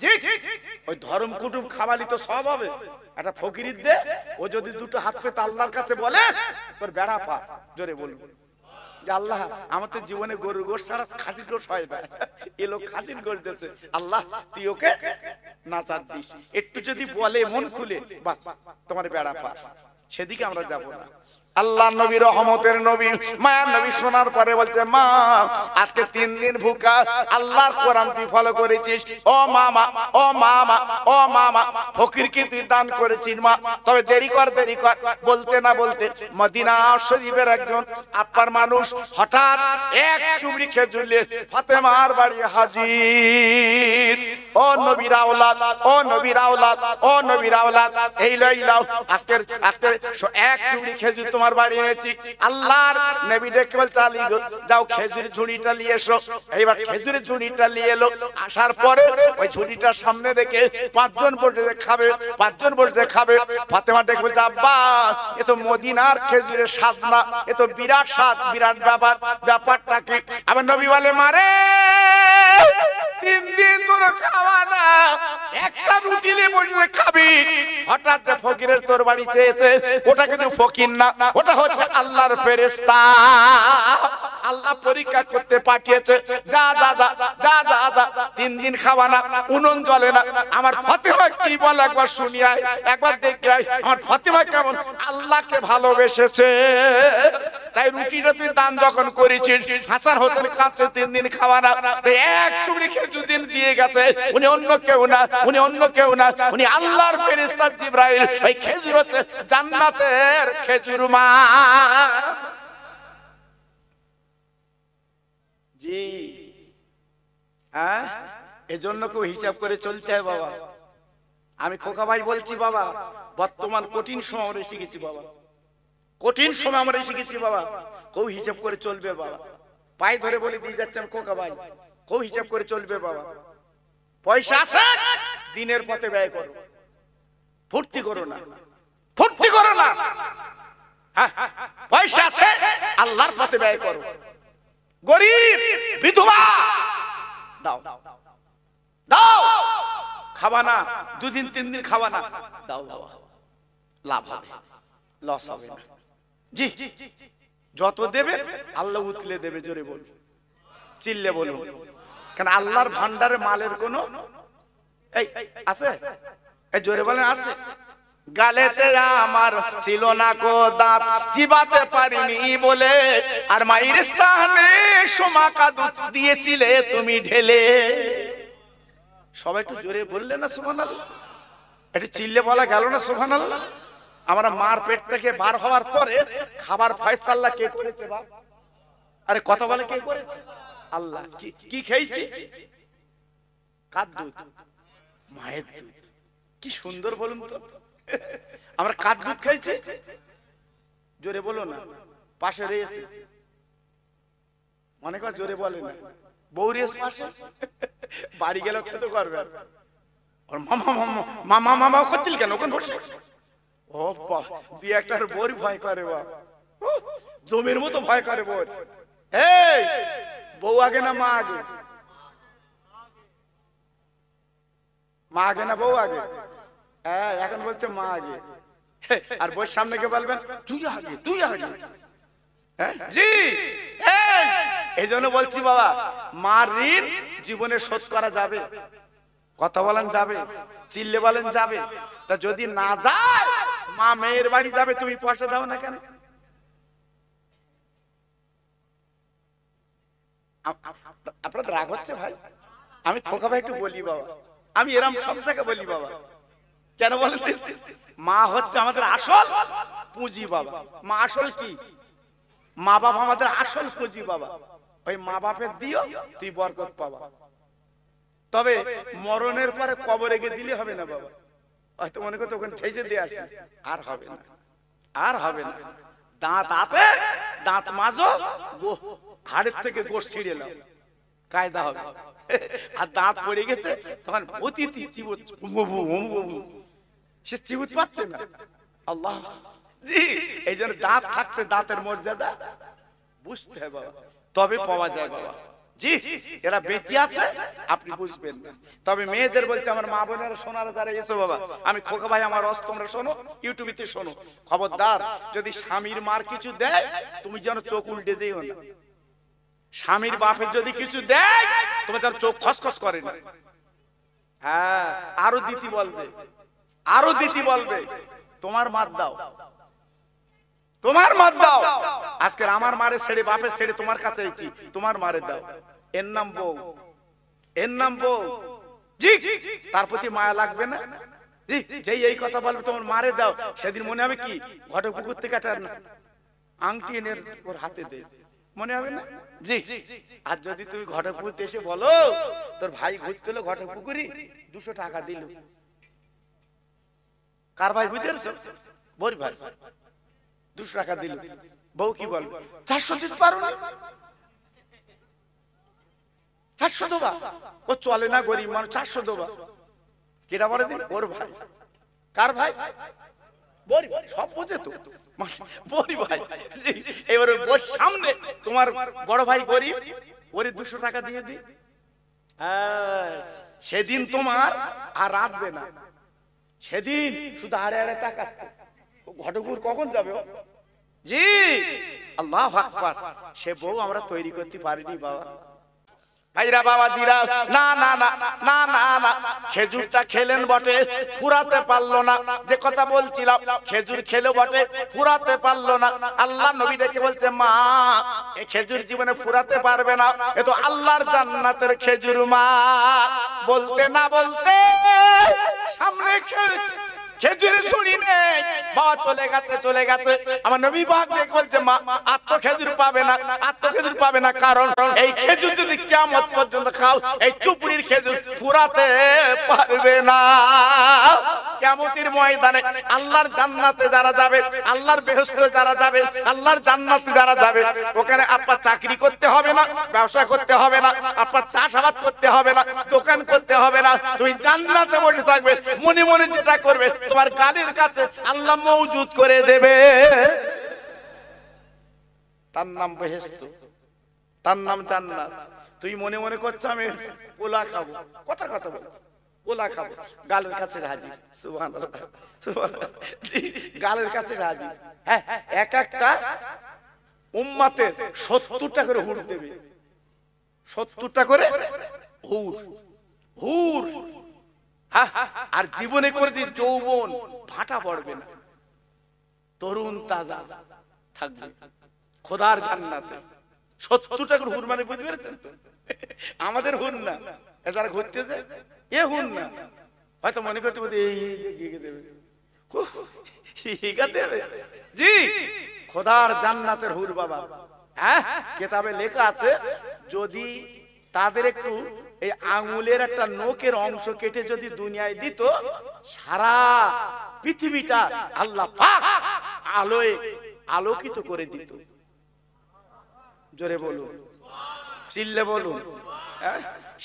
জি ওই ধর্ম কুটুম খাওয়ালি তো সব হবে একটা ফকির দে ও যদি দুটো হাত পেতে আল্লাহর কাছে বলে তোর বেড়া পা জোরে বলবো যে আল্লাহ আমাদের জীবনে গরুর গোশত ছাড়া খাসির গোশত হয় না এ লোক খাসির গোশত দিয়েছে আল্লাহ তুই ওকে নাচাত দিস একটু যদি বলে মন খুলে বাস তোমার বেড়া পা সেদিকে আমরা যাব না আল্লাহ নবী রহমতের নবী মায়ার নবী শোনার পরে বলছে মা আজকে 3 দিন ভুকা আল্লাহর কোরআন তুই ফলো করেছিস ও মামা ফকির কি তুই দান করেছিস মা তবে দেরি কর বলতে না বলতে মদিনা শরীফের একজন আপার মানুষ হঠাৎ এক চুমড়ি খেজুর নিয়ে ফাতেমার বাড়ি হাজির ও নবীর আওলাদ এই লইলাও আজকে এক চুমড়ি খেজুর তোমার বাড়ি এনেছি আল্লাহর নবী ডেকে বল চালি যাও খেজুরের ঝুড়িটা নিয়ে এসো এইবার খেজুরের ঝুড়িটা নিয়ে এলো আসার পরে ওই ঝুড়িটার সামনে রেখে 5 জন বসে খাবে ফাতেমা ডেকে বলছে আব্বা এ তো মদিনার খেজুরের স্বাদ না এ তো বিরাট স্বাদ বিরাট ব্যাপারটা কি আমার নবী বলে মারে তিন দিন ধরে খাওয়া না, একটা রুটি নিয়ে বসে খাবি। হঠাৎ যে ফকিরের তোর বাড়ি চেয়েছে, ওটা কিন্তু ফকির না, ওটা হচ্ছে আল্লাহর ফেরেশতা। আল্লাহ পরীক্ষা করতে পাঠিয়েছে, যা যা যা যা যা যা, তিন দিন খাওয়া না, উনুন জ্বলে না। আমার ফাতেমা কি বলে একবার শুনি আয়, একবার দেখে আয় আমার ফাতেমা কেমন আল্লাহকে ভালোবেসেছে। তাই রুটিটা তুই দান যখন করেছিস, হাসান হোসেন খাচ্ছে তিন দিন খাওয়া না, এক চুমড়ি খেজুর দিন দিয়ে গেছে। উনি অন্য কেউ না, উনি অন্য কেউ না, উনি আল্লাহর ফেরেশতা জিবরাইল। ওই খেজুর হচ্ছে জান্নাতের খেজুর মা। জি হ্যাঁ, এজন্য কেউ হিসাব করে চলতে হয় বাবা। আমি খোকা ভাই বলছি বাবা, বর্তমান কঠিন সময় আমরা শিখেছি বাবা, কঠিন সময় আমরা শিখেছি বাবা। কেউ হিসাব করে চলবে বাবা, পায়ে ধরে বলে দিয়ে যাচ্ছেন খোকা ভাই, কেউ হিসাব করে চলবে বাবা। পয়সা আছে দিনের পথে ব্যয় করো, ফুর্তি করো না, ফুর্তি করো না। হ্যাঁ, পয়সা আছে আল্লাহর পথে ব্যয় করো। গরিব বিধবা দাও দাও, খাবা না, দুদিন তিন দিন খাবা না, দাও বাবা, লাভ হবে, লস হবে না। জি, যত দেবে আল্লাহ উতলে দেবে। জোরে বলুন, চিল্লে বলুন, কেন আল্লাহর ভান্ডারে মালের কোনো এই আছে? এই জোরে বলেন আছে? গালেতে আমার ছিল না কো দাঁত, চিবাতে পারিনি বলে, আর মায়ের স্থানে সোমাকা দুধ দিয়েছিলে তুমি ঢেলে। সবাই একটু জোরে বললে না সুবহানাল্লাহ? একটু চিল্লে বলা গেল না সুবহানাল্লাহ? আমরা মার পেট থেকে বার হওয়ার পরে খাবার ফয়সালা কে করেছে বাপ? আরে কথা বলে কে করেছে? আল্লাহ। কি খেয়েছি? কার দুধ? মায়ের দুধ। কি সুন্দর বলুন তো, আমরা কার দুধ খাইছি? জোরে বলো না, পাশে রয়েছে অনেক জোরে বলে না, বউ রেস পাশে, বাড়ি গেলেও খেতে করবে। মামা মামা মামা মামা করছিল কেন ওখানে বসে? ও বাহ, দুই একটার বউর ভয় করে বাবা, জমির মতো ভয় করে বউ। এই বউ আগে না মা আগে? মা আগে না বউ আগে? হ্যাঁ, এখন বলছে মা আগে, আর বউর সামনে কে বলবেন তুই আগে, তুই আগে। জি, এই জন্য বলছি বাবা, মার ঋণ জীবনে শোধ করা যাবে। কথা বলেন যাবে, চিল্লে বলেন যাবে। তা যদি না যায়, মা মেয়ের বাড়ি যাবে, তুমি পয়সা দাও না কেন? আপনাদের রাগ হচ্ছে ভাই? আমি খোকা ভাই একটু বলি বাবা, আমি এরম সব জায়গায় বলি বাবা। কেন বলেন? মা হচ্ছে আমাদের আসল পুঁজি বাবা। মা আসল কি? মা বাবা আমাদের আসল পুঁজি বাবা। ওই মা বাপের দিও, তুই বরকত পাবা। তবে মরণের পরে কবরে গিয়ে দিলে হবে না বাবা। হয়তো মনে করতে ওখানে ঠেজে দিয়ে আসি, আর হবে না, আর হবে না। দাঁত আছে, দাঁত মাজো, হাড়ের থেকে গোশ ছিঁড়ে নাও, কায়দা হবে। আর দাঁত পড়ে গেছে, তখন অতিথি চিবুত, সে চিবুত পাচ্ছে না। আল্লাহ জি, এই জন্য দাঁত থাকতে দাঁতের মর্যাদা বুঝতে হবে বাবা, তবে পাওয়া যায় বাবা। জি, এরা বেঁচে আছে, আপনি বুঝবেন না। তবে মেয়েদের বলছে, আমার মা বোনেরা সোনার দ্বারা এসো বাবা। আমি খোকা ভাই আমার অস্ত, তোমরা শোনো, ইউটিউবে শোনো, খবরদার যদি স্বামীর মার কিছু দেয়, তুমি যেন চোখ উল্টে দিও না। স্বামীর বাপের যদি কিছু দেয়, তোমার যেন চোখ খসখস করে না। হ্যাঁ, আরো দিতি বলবে, আরো দিতি বলবে, তোমার মার দাও, তোমার মার দাও। আজকে আমার মারে ছেড়ে, বাপের ছেড়ে তোমার কাছে আইছি, তোমার মারে দাও। এর নাম বউ, এর নাম বউ। জি, তার প্রতি মায়া লাগবে না? জি, যেই এই কথা বলবে তোমার মারে দাও, সেদিন মনে হবে কি ঘটক পুকুর থেকে একটা আংটি এনে ওর হাতে দে, মনে হবে না? জি, আর যদি তুমি ঘটক পুকুরতে এসে বলো তোর ভাই ঘুরতে হলো ঘটক পুকুরি, 200 টাকা দিল। কার ভাই বুঝতে পারছো? বড় ভাই 200 টাকা দিল। বউ কি বলবে? 400 দিতে পারো না? 400 দেবা? ও চলে না, গরিব মানুষ, 400 দেবা। কেটা বলে দিন? ওর ভাই। কার ভাই? বড় ভাই, সব বোঝে তো বড় ভাই। এবারে ওর সামনে তোমার বড় ভাই গরিব, ওরে 200 টাকা দিয়ে দি, হ্যাঁ, সেদিন তোমার আর রাঁধবে না, সেদিন শুধু আড়ে আড়ে তাকাচ্ছে ঘটকুর কখন যাবে। জি আল্লাহু আকবার। সে বউ আমরা তৈরি করতে পারিনি বাবা। ভাইরা বাবাজিরা, না না না না না না, খেজুরটা খেলেন বটে, ফুরাতে পারলো না। যে কথা বলছিলাম, খেজুর খেলো বটে, ফুরাতে পারলো না। আল্লাহ নবী ডেকে বলছে, মা এই খেজুর জীবনে ফুরাতে পারবে না, এ তো আল্লাহর জান্নাতের খেজুর। মা বলতে না বলতে সামনে খেজুরের ছুরি নেই, বাবা চলে গেছে চলে গেছে। আমার নবী পাক দেখে বলছে, মা আর তো খেজুর পাবে না, আর তো খেজুর পাবে না, কারণ এই খেজুর যদি কিয়ামত পর্যন্ত খাও, এই চুপুরির খেজুর ফুরাতে পারবে না। কিয়ামতের ময়দানে আল্লাহর জান্নাতে যারা যাবে, আল্লাহর বেহেশতে যারা যাবে, আল্লাহর জান্নাতে যারা যাবে, ওখানে আপনার চাকরি করতে হবে না, ব্যবসা করতে হবে না, আপনার চাষাবাদ করতে হবে না, দোকান করতে হবে না, তুমি জান্নাতে বসে থাকবে, মনে মনে যেটা করবে তোমার গালির কাছে আল্লাহ মওজুদ করে দেবে। তার নাম বেহেশত, তার নাম জান্নাত। তুই মনে মনে করছ আমি পোলা খাবো, কথার কথা বলছিস, পোলা খাবো, গালের কাছে হাজির। সুবহানাল্লাহ সুবহানাল্লাহ, গালের কাছে হাজির। হ্যাঁ, এক একটা উম্মতের 70টা করে হুর দেবে, 70টা করে হুর হুর। আর জীবনে করে দিয়ে যৌবন ভাটা পড়বে না, তরুণ তাজা থাকবে খোদার জান্নাতে। 70টা করে হুর মানে বুঝতে পেরেছেন তো? আমাদের হুর না, যারা ঘুরতেছে এ হুর না, হয়তো মনে করতে বলতে এই দেবে। জি খোদার জান্নাতের হুর বাবা। হ্যাঁ, কেতাবে লেখা আছে, যদি তাদের একটু এই আঙুলের একটা নখের অংশ কেটে যদি দুনিয়ায় দিত, সারা পৃথিবীটা আল্লাহ পাক আলোয় আলোকিত করে দিত। জোরে বলুন, চিল্লে বলুন।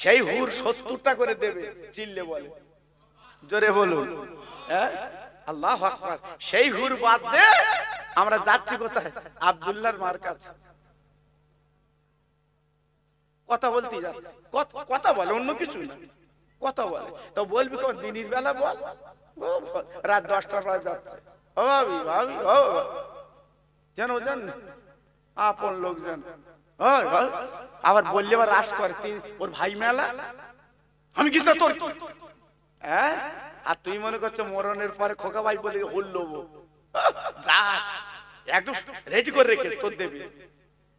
সেই হুর 70টা করে দেবে, চিল্লে বলে, জোরে বলুন। আল্লাহু আকবার। সেই হুর বাদ দে আমরা যাচ্ছি কোথায়? আব্দুল্লাহর মার কাছে কথা বলতে যাচ্ছে। কথা বলে, অন্য কিছু না, কথা বলে। তো বলবি কোন দিনের বেলা বল, রাত 10টার পর যাচ্ছে, ও ভাবি ভাবি ও যেন জান আপন লোকজন। আবার বললে আবার রাস করে, ওর ভাই মেলা, আমি কিছু তোর। হ্যাঁ, আর তুই মনে করছো মরণের পরে খোকা ভাই বলে হল যাস, একদম রেডি করে রেখেছ তোর দেবে।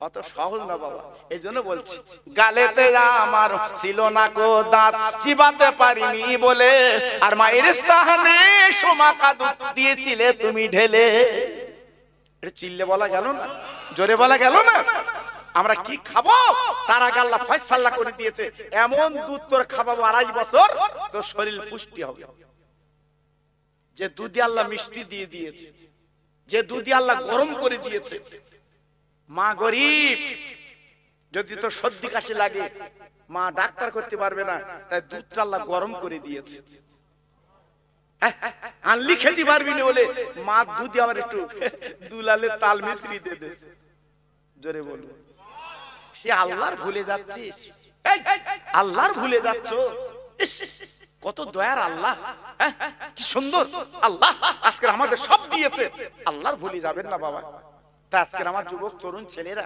অত সহজ না বাবা, এই জন্য বলছি, গালেতে আমার ছিল না কো দাঁত, চিবাতে পারিনি বলে, আর মায়ের স্থানে সোমাকা দুধ দিয়েছিলে তুমি ঢেলে। এটা চিল্লে বলা গেল না, জোরে বলা গেল না। আমরা কি খাবো তার আগে আল্লাহ ফয়সালা করে দিয়েছে, এমন দুধ তোর খাওয়াবো 2.5 বছর, তোর শরীর পুষ্টি হবে। যে দুধে আল্লাহ মিষ্টি দিয়ে দিয়েছে, যে দুধে আল্লাহ গরম করে দিয়েছে। মা গরিব, যদি তোর সর্দি কাশি লাগে, মা ডাক্তার করতে পারবে না, তাই দুধটা আল্লাহ গরম করে দিয়েছে। আনলি খেতে পারবি না বলে মা দুধে আবার একটু দুলালে তাল মিশ্রি দিয়ে দিয়েছে। জোরে বলুন। সে আল্লাহর ভুলে যাচ্ছিস, আল্লাহর ভুলে যাচ্ছ। কত দয়ার আল্লাহ, কি সুন্দর আল্লাহ আজকে আমাদের সব দিয়েছে, আল্লাহর ভুলে যাবেন না বাবা। তা আজকের আমার যুবক তরুণ ছেলেরা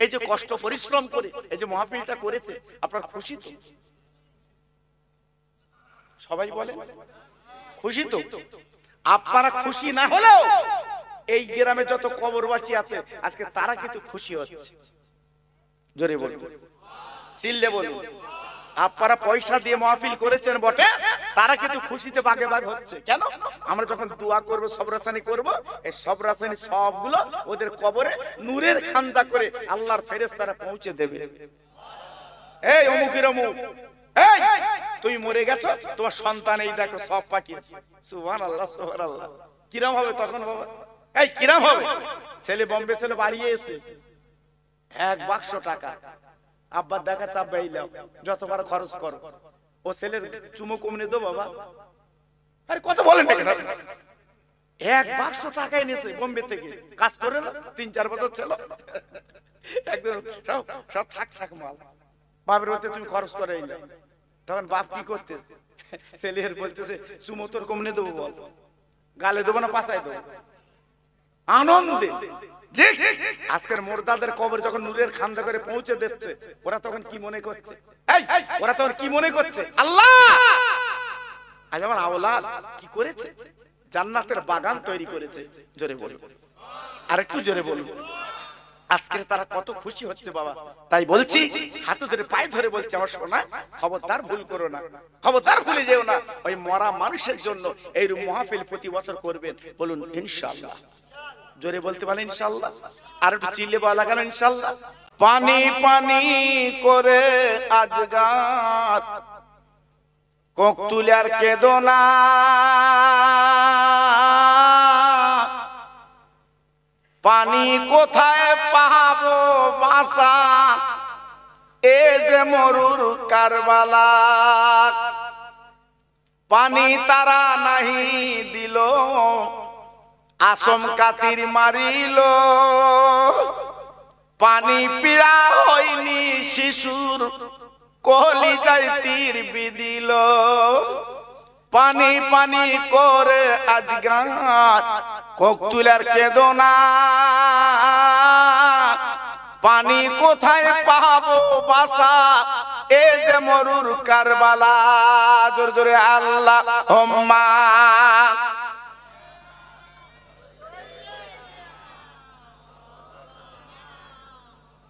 এই যে কষ্ট পরিশ্রম করে এই যে মাহফিলটা করেছে, আপনার খুশি তো? সবাই বলে খুশি তো? আপনারা খুশি না হলেও এই গ্রামে যত কবরবাসী আছে আজকে তারা কিন্তু খুশি হচ্ছে। জোরে বলুন, চিল্লে বলুন। আপনারা পয়সা দিয়ে মাহফিল করেছেন বটে, তারা কিন্তু খুশিতে বাগে বাগ হচ্ছে। কেন? আমরা যখন দোয়া করব, সবরাসানি করব, এই সবরাসানি সবগুলো ওদের কবরে নূরের খান্দা করে আল্লাহর ফেরেশতারা পৌঁছে দেবে। এই অমুকের অমুক, এই তুমি মরে গেছো, তোমার সন্তান এই দেখো সব পাঠিয়েছে। সুবহানাল্লাহ সুবহানাল্লাহ। কিরাম হবে তখন বাবা? এই কিরাম হবে? ছেলে বোম্বে ছেলে বাড়িয়ে এসে 1 বাক্স টাকা, আব্বা দেখা চাপ এইলাম, যতবার খরচ করো। ও ছেলের চুমো কমনে দো বাবা। আরে কত বলেন না, 1 বাক্স টাকা এনেছে বোম্বে থেকে, কাজ করে না 3-4 বছর ছিল, একদম সব থাক থাক মাল বাপের বাড়িতে তুমি খরচ করে এইলাম। তখন বাপ কি করতে, ছেলের বলতেছে চুমো তোর কমনে দেবো বল, গালে দেবো না পাশায় দেবো, আনন্দে। যে আজকের মোরদাদের কবর যখন নূরের খান্দা করে পৌঁছে দিচ্ছে, ওরা তখন কি মনে করছে? ওরা তখন কি মনে করছে? আল্লাহ আজ আমার আওলাদ কি করেছে, জান্নাতের বাগান তৈরি করেছে। জোরে বলবো, আরেকটু জোরে বলবো। আজকে তারা কত খুশি হচ্ছে বাবা। তাই বলছি, হাতে ধরে পায়ে ধরে বলছি, আমার সোনা খবরদার ভুল করো না, খবরদার ভুলে যেও না। ওই মরা মানুষের জন্য এই মাহফিল প্রতি বছর করবেন। বলুন ইনশাআল্লাহ। জোরে বলতে পারেন ইনশাআল্লাহ। আর একটু চিল্লে বলা গেল ইনশাআল্লাহ। পানি পানি করে আজগার কোক তুলে আর কেঁদো না, পানি কোথায় পাবো বাসা, এ যে মরুর কারবালা। পানি তারা নাহি দিল, আসম কাতির মারিল, পানি পিয়া হয়নি শিশুর কলিজায় তীর বিদিল। পানি পানি করে আজগার কোক তুলার কেঁদো না, পানি কোথায় পাবো বাসা, এ যে মরুর কারবালা। জোরে জোরে আল্লাহ হুম্মা।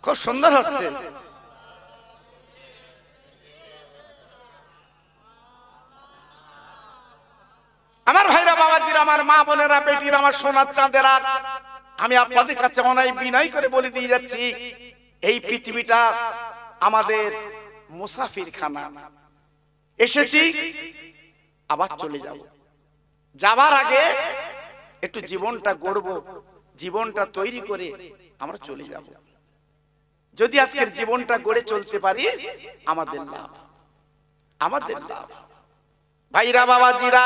খুব সুন্দর হচ্ছে। আমার ভাইরা, বাবাজিরা, আমার মা বোনেরা, বেটিরা, আমার সোনার চাঁদেরা, আমি আপনাদের কাছে অনাই বিনয় করে বলে দিয়ে যাচ্ছি, এই পৃথিবীটা আমাদের মুসাফির খানা। এসেছি আবার চলে যাব, যাবার আগে একটু জীবনটা গড়ব, জীবনটা তৈরি করে আমরা চলে যাব। যদি আজকের জীবনটা গড়ে চলতে পারি, আমাদের লাভ, আমাদের লাভ। ভাইরা, বাবাজিরা,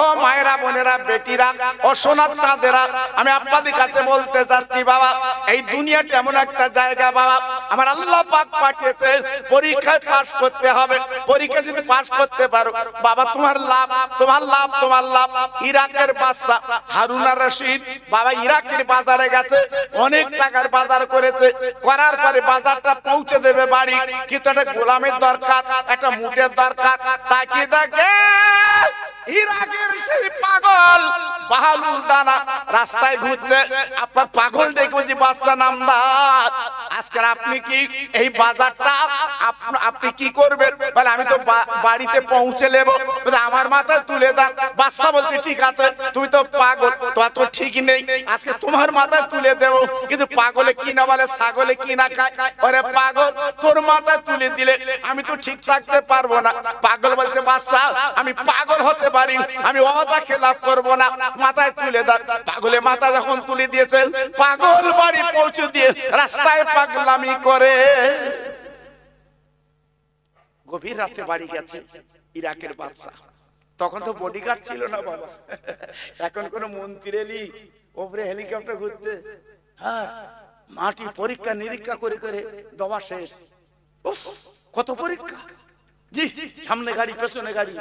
ও মায়েরা, বোনেরা, বেটিরা, ও সোনার চাঁদেরা, আমি আপনাদের কাছে বলতে চাচ্ছি বাবা, এই দুনিয়াটা এমন একটা জায়গা বাবা, আমার আল্লাহ পাক পাঠিয়েছে পরীক্ষায় পাস করতে হবে। পরীক্ষা যদি পাস করতে পারো বাবা, তোমার লাভ, তোমার লাভ, তোমার লাভ। ইরাকের বাদশা হারুন আর রশিদ বাবা ইরাকের বাজারে গেছে, অনেক টাকার বাজার করেছে, করার পরে বাজারটা পৌঁছে দেবে বাড়ি, কিন্তু একটা গোলামের দরকার, একটা মুটের দরকার। তাকিয়ে দেখে ইরাকের সেই পাগল বাহালুল দানা রাস্তায় ঘুরছে। আপনার পাগল দেখবো যে বাচ্চা নামদার, আজকে আপনি কি এই বাজারটা আপনি কি করবেন? বলে আমি তো বাড়িতে পৌঁছে নেবো, আমার মাথায় তুলে দাও। বাচ্চা বলছে ঠিক আছে, তুমি তো পাগল, তোমার তো ঠিক নেই, আজকে তোমার মাথায় তুলে দেবো। কিন্তু পাগলে কি না বলে, ছাগলে কি না খায়। ওরে পাগল, তোর মাথায় তুলে দিলে আমি তো ঠিক থাকতে পারবো না। পাগল বলছে বাচ্চা, আমি পাগল হতে পারি, আমি ওয়াদা খেলাফ করবো না, মাথায় তুলে দাও। পাগলে মাথা যখন তুলে দিয়েছে, পাগল বাড়ি পৌঁছে দিয়ে রাস্তায় পাগলামি করে। গভীর রাতে বাড়ি গেছে ইরাকের বাদশা। তখন তো বডিগার্ড ছিল না বাবা, এখন কোন মন্ত্রী এলি ওপরে হেলিকপ্টার ঘুরতে, হ্যাঁ মাটি পরীক্ষা নিরীক্ষা করে করে দবা শেষ। কত পরীক্ষা, জি সামনে গাড়ি পেছনে গাড়ি,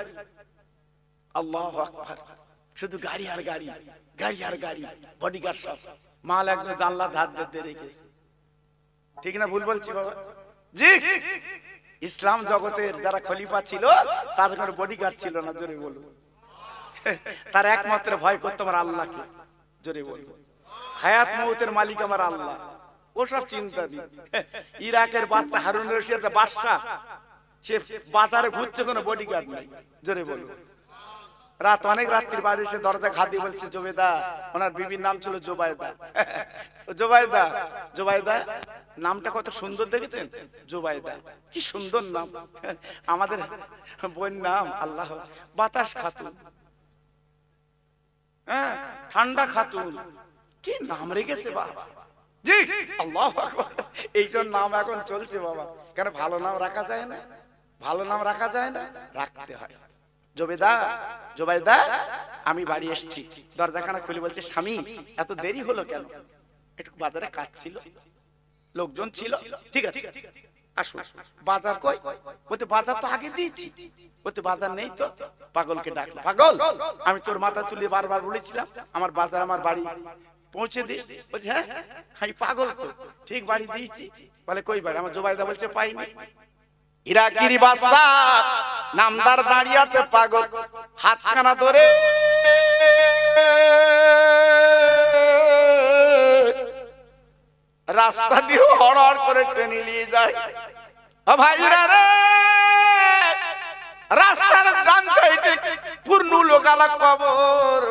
আল্লাহু আকবার, শুধু গাড়ি আর গাড়ি, গাড়ি আর গাড়ি, বডিগার্ড সব। মাল একদম জানলা ধার দিয়ে রেখেছে। ঠিক না ভুল বলছি বাবা? জি, ইসলাম জগতের যারা খলিফা ছিল তাদের কোনো বডিগার্ড ছিল না। জোরে বলবো, তার একমাত্র ভয় করতো আমার আল্লাহকে। জোরে বলবো, হায়াত মৌতের মালিক আমার আল্লাহ, ওসব চিন্তা নেই। ইরাকের বাদশা হারুন রশিদ বাদশা, সে বাজারে ঘুরছে, কোনো বডিগার্ড নাই। জোরে বলবো, রাত অনেক রাত্রির বাড়ি এসে দরজা খাদি বলছে জোবেদা, ওনার বিবির নাম ছিল জোবায়দা। জোবায়দা, জোবায়দা নামটা কত সুন্দর দেখেছেন? জোবায়দা, কি সুন্দর নাম। আমাদের বোন নাম আল্লাহ বাতাস খাতুন, হ্যাঁ ঠান্ডা খাতুন, কি নাম রেখেছে বাবা। জি আল্লাহু আকবার, এই জন্য নাম এখন চলছে বাবা। কেন ভালো নাম রাখা যায় না? ভালো নাম রাখা যায় না, রাখতে হয়। জোবেদা, জোবায়দা আমি বাড়ি এসেছি। দরজাখানা খুলে বলছে স্বামী এত দেরি হলো কেন? একটু বাজারে কাজ ছিল, লোকজন ছিল। ঠিক আছে আসুন। বাজার কই? বলতে বাজার তো আগে দিয়েছি। বলতে বাজার নেই তো। পাগলকে ডাকলো, পাগল আমি তোর মাথা তুলে বারবার বলেছিলাম আমার বাজার আমার বাড়ি পৌঁছে দিস। বলছে হ্যাঁ আমি পাগল তো, ঠিক বাড়ি দিয়েছি। বলে কই বাড়ি? আমার জোবাইদা বলছে পাইনি। ইরাকির বাদশা নামদার দাঁড়িয়ে আছে, পাগল হাতখানা ধরে রাস্তা দিয়ে হড়হড় করে টেনে নিয়ে যায়। ও ভাইরা রে, রাস্তার ডান সাইডে পূর্ণ লোকালা কবর,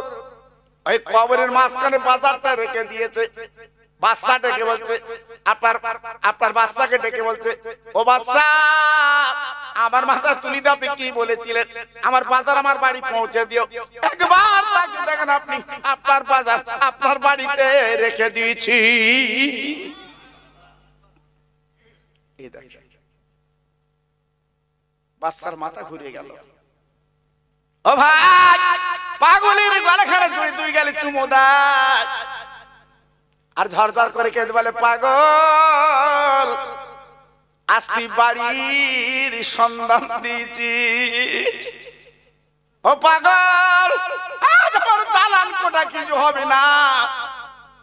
ওই কবরের মাঝখানে বাজারটা রেখে দিয়েছে। বাদশা ডেকে বলছে, আপনার বাদশাকে ডেকে বলছে, ও বাদশা আমার মাথা তুলি দিয়ে আপনি কি বলেছিলেন? আমার বাজার আমার বাড়ি পৌঁছে দিও। একবার তাকে দেখেন আপনি, আপনার বাজার আপনার বাড়িতে রেখে দিয়েছি। এই দেখেন বাদশার মাথা ঘুরে গেল। ও ভাই, পাগলের গলাখানে জড়ি দুই গেলে চুমো দেয় আর ঝরঝর করে কেঁদে বলে, পাগল আস্তি বাড়ির সন্ধান দিয়েছি। ও পাগল, আজ আমার দালান কোটা কিছু হবে না।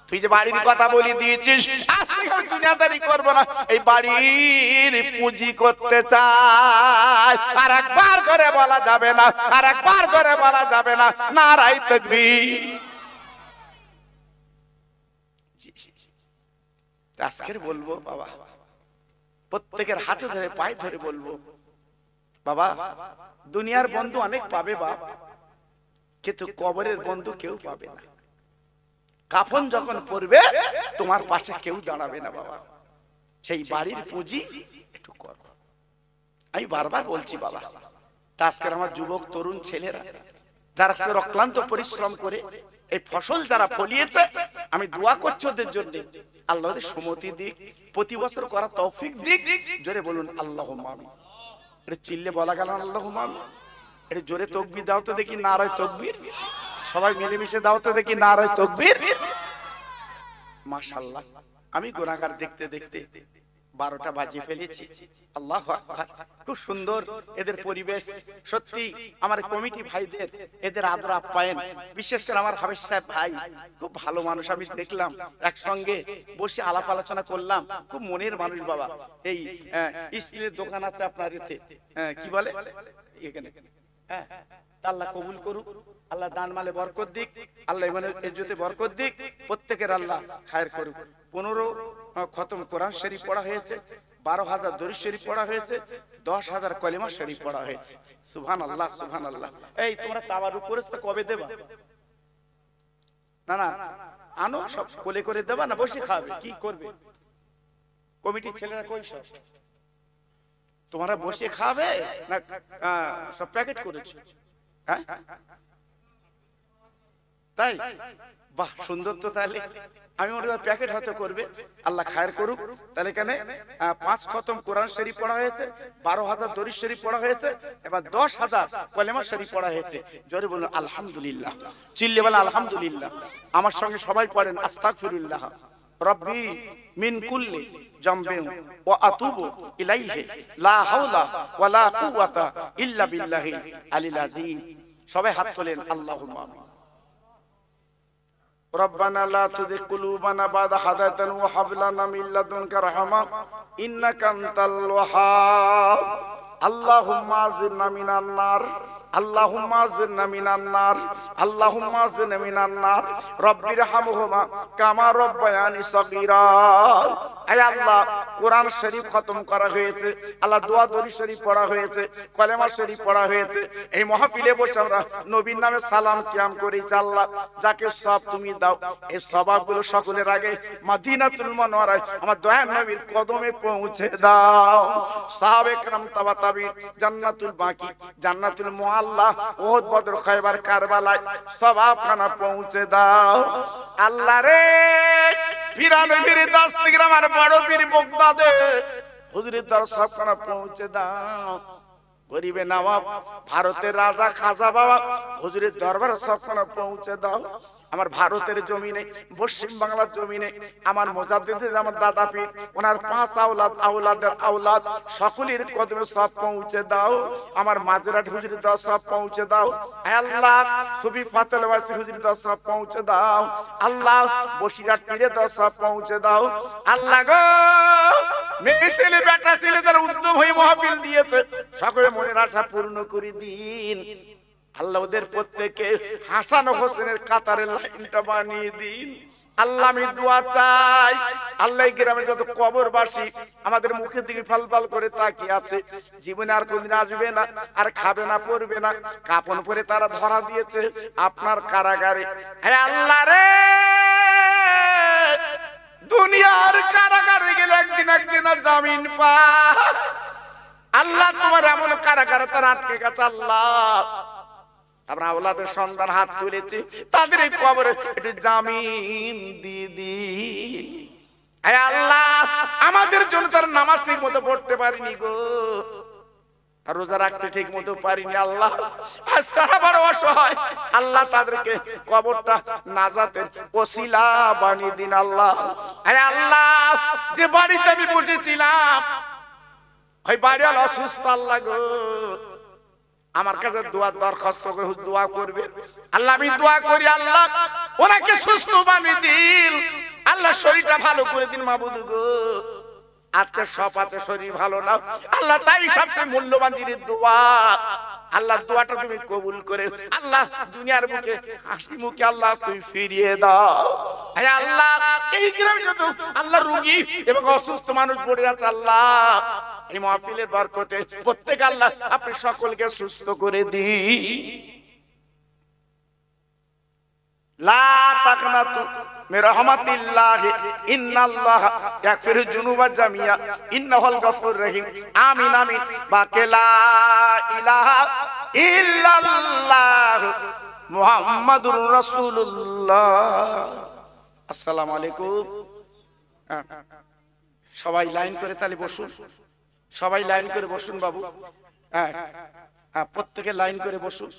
তুই যে বাড়ির কথা বলে দিয়েছিস, আজকে আমি দুনিয়াদারি করব না, এই বাড়ির পুঁজি করতে চাই। আর একবার জোরে বলা যাবে না, আর একবার জোরে বলা যাবে না, নারায়ে তাকবীর। আজকের বলবো বাবা, প্রত্যেকের হাতে ধরে পায়ে ধরে বলবো, বাবা দুনিয়ার বন্ধু অনেক পাবে বাবা, কিন্তু কবরের বন্ধু কেউ পাবে না। কাফন যখন পড়বে তোমার পাশে কেউ দাঁড়াবে না বাবা। সেই বাড়ির পুঁজি একটু কর। আমি বারবার বলছি বাবা, আজকের আমার যুবক তরুণ ছেলেরা যারা অক্লান্ত পরিশ্রম করে এই ফসল যারা ফলিয়েছে, আমি দোয়া করছি ওদের জন্য, আল্লাহ ওদের সুমতি দিক, প্রতি বছর করা তৌফিক দিক। জোরে বলুন আল্লাহুম্মা আমিন। এটা চিল্লে বলা গেল না আল্লাহুম্মা আমিন? এটা জোরে তাকবীর দাও তো দেখি, নারায়ে তাকবীর। সবাই মিলেমিশে দাও তো দেখি, নারায়ে তাকবীর। মাশাআল্লাহ, আমি গুনাহগার দেখতে দেখতে 12টা বাজিয়ে ফেলেছি। আল্লাহু আকবার, খুব সুন্দর এদের পরিবেশ। সত্যি আমার কমিটি ভাইদের এদের আদর আপ্যায়ন, বিশেষ করে আমার হাফেজ সাহেব ভাই খুব ভালো মানুষ। আমি দেখলাম একসঙ্গে বসে আলাপ আলোচনা করলাম, খুব মনের মানুষ বাবা। এই স্টিলের দোকান আছে আপনার এতে, কি বলে এখানে, হ্যাঁ আল্লাহ কবুল করুক, আল্লাহ দান মালে বরকত দিক, আল্লাহ ইমানের ইজ্জতে বরকত দিক, প্রত্যেকের আল্লাহ খায়ের করুক। 15 খতম কোরআন শরীফ পড়া হয়েছে, 12,000 দরুদ শরীফ পড়া হয়েছে, 10,000 কলিমা শরীফ পড়া হয়েছে। সুবহানাল্লাহ সুবহানাল্লাহ। এই তোমরা তাওয়ারুক করেছ তো কবে দেবা? না না আনো, সব কোলে করে দেবা না বসে খাবে? কি করবে কমিটি ছেলেরা? কই সব তোমরা বসে খাবে না সব প্যাকেট করেছো? হ্যাঁ তাই, বাহ সুন্দর তো। তাহলে আমি মনে করি প্যাকেট হয়তো করবে, আল্লাহ খায়ের করুক। তাহলে এখানে 5 খতম কোরআন শরীফ পড়া হয়েছে, 12,000 দরুদ শরীফ পড়া হয়েছে, এবার 10,000 কলেমা শরীফ পড়া হয়েছে। জোরে বলুন আলহামদুলিল্লাহ, চিল্লে বলেন আলহামদুলিল্লাহ। আমার সঙ্গে সবাই পড়েন আস্তাগফিরুল্লাহ রব্বি মিন কুল্লি জামবিন ওয়া আতুবু ইলাইহি লা হাওলা ওয়া লা কুওয়াতা ইল্লা বিল্লাহিল আলিল আযীম। সবাই হাত তোলেন আল্লাহুম্মা আমিন। ربنا لا تزغ قلوبنا بعد إذ هديتنا وهب لنا من لدنك رحمة إنك أنت الوهاب اللهم أجرنا من النار اللهم أجرنا من النار اللهم أجرنا من النار رب ارحمهما كما ربياني صغيرا। আয় আল্লাহ, কোরআন শরীফ খতম করা হয়েছে, আল্লাহ দোয়া দরুদ শরীফ পড়া হয়েছে, কলেমা শরীফ পড়া হয়েছে। এই মাহফিলে বসে আমরা নবীর নামে সালাম কিয়াম করেছি। আল্লাহ যাকে সব তুমি দাও, এই সওয়াবগুলো সকলের আগে মদিনাতুল মুনাওয়ারায় আমার দয়ার নবীর কদমে পৌঁছে দাও। সাহাবে کرام তাবা তাবিন, জান্নাতুল বাকি, জান্নাতুল মুআল্লা, উহুদ, বদর, খায়বার, কারবালায় সওয়াবখানা পৌঁছে দাও। আল্লাহ রে, পিরানে ফিরে দাস্তিগ্রাম আর বড় পীর বগদাদে হুজুরের দরস সবখানা পৌঁছে দাও। গরিবে নবাব ভারতের রাজা খাজা বাবা হুজুরের দরবারে সবখানে পৌঁছে দাও। আমার ভারতের জমিনে, পশ্চিম বাংলার জমিনে আমার মুজাদ্দিদ, আমার দাদা পীর, ওনার 5 আওলাদ, আওলাদের আওলাদ সকলের কদমে সব পৌঁছে দাও। আমার মাঝরাট হুজুরের দরবার সব পৌঁছে দাও। আল্লাহ সুফি ফাতেল ওয়াসি হুজুরের দরবার সব পৌঁছে দাও। আল্লাহ বসিরহাট পীরের দরবার সব পৌঁছে দাও। আল্লাহ গো, মেয়ে ছেলে বেটা ছেলে যারা উদ্যম হয়ে মাহফিল দিয়েছে সকলে মনের আশা পূর্ণ করে দিন। আল্লাহ ওদের প্রত্যেকে হাসান ও হোসেনের কাতারের লাইনটা বানিয়ে দিন। আল্লাহ আমি দোয়া চাই, আল্লাহ এই গ্রামে যত কবরবাসী আমাদের মুখের দিকে ফালফাল করে তাকিয়ে আছে, জীবনে আর কোনদিন আসবে না, আর খাবে না, পড়বে না, কাপন পরে তারা ধরা দিয়েছে আপনার কারাগারে। হে আল্লাহ রে, দুনিয়ার কারাগারে গেলে একদিন জামিন পা। আল্লাহ তোমার এমন কারাগারে তারা আটকে গেছে। আল্লাহ আমরা আওলাদের সন্তান হাত তুলেছি, তাদের এই কবরে একটু জামিন দিয়ে দিন। হে আল্লাহ, আমাদের জন্য তার নামাজ ঠিক মতো পড়তে পারিনি গো, রোজা রাখতে ঠিক মতো পারিনি। আল্লাহ আজ তারা বড় অসহায়। আল্লাহ তাদেরকে কবরটা নাজাতের ওসিলা বানিয়ে দিন। আল্লাহ হে আল্লাহ, যে বাড়িতে আমি বসেছিলাম ওই বাড়িওয়ালা অসুস্থ। আল্লাহ গো, আমার কাছে দোয়ার দরখাস্ত করে দোয়া করবে। আল্লাহ আমি দোয়া করি, আল্লাহ ওনাকে সুস্থ বানিয়ে দিন। আল্লাহ শরীরটা ভালো করে দিন মাবুদ গো। আজকে সব আছে, শরীর ভালো না আল্লাহ, তাই সবচেয়ে মূল্যবান জিনিস দোয়া। আল্লাহ দোয়াটা তুমি কবুল করে আল্লাহ দুনিয়ার মুখে হাসি মুখে আল্লাহ তুমি ফিরিয়ে দাও। হে আল্লাহ, এই গ্রামে যত আল্লাহ রোগী এবং অসুস্থ মানুষ পড়ে আছে, আল্লাহ এই মাহফিলের বরকতে প্রত্যেক আল্লাহ আপনি সকলকে সুস্থ করে দিন। লা তাকনাতু মির রাহমাতিল্লাহি ইন্নাল্লাহা ইয়াগফিরুজ যুনুবা জামিয়া ইন্নাহুল গফুরুর রহিম। আমিন আমিন। বাকে লা ইলাহা ইল্লাল্লাহ মুহাম্মাদুর রাসূলুল্লাহ। আসসালামু আলাইকুম। সবাই লাইন করে তাহলে বসুন, সবাই লাইন করে বসুন বাবু। হ্যাঁ, প্রত্যেকে লাইন করে বসুন।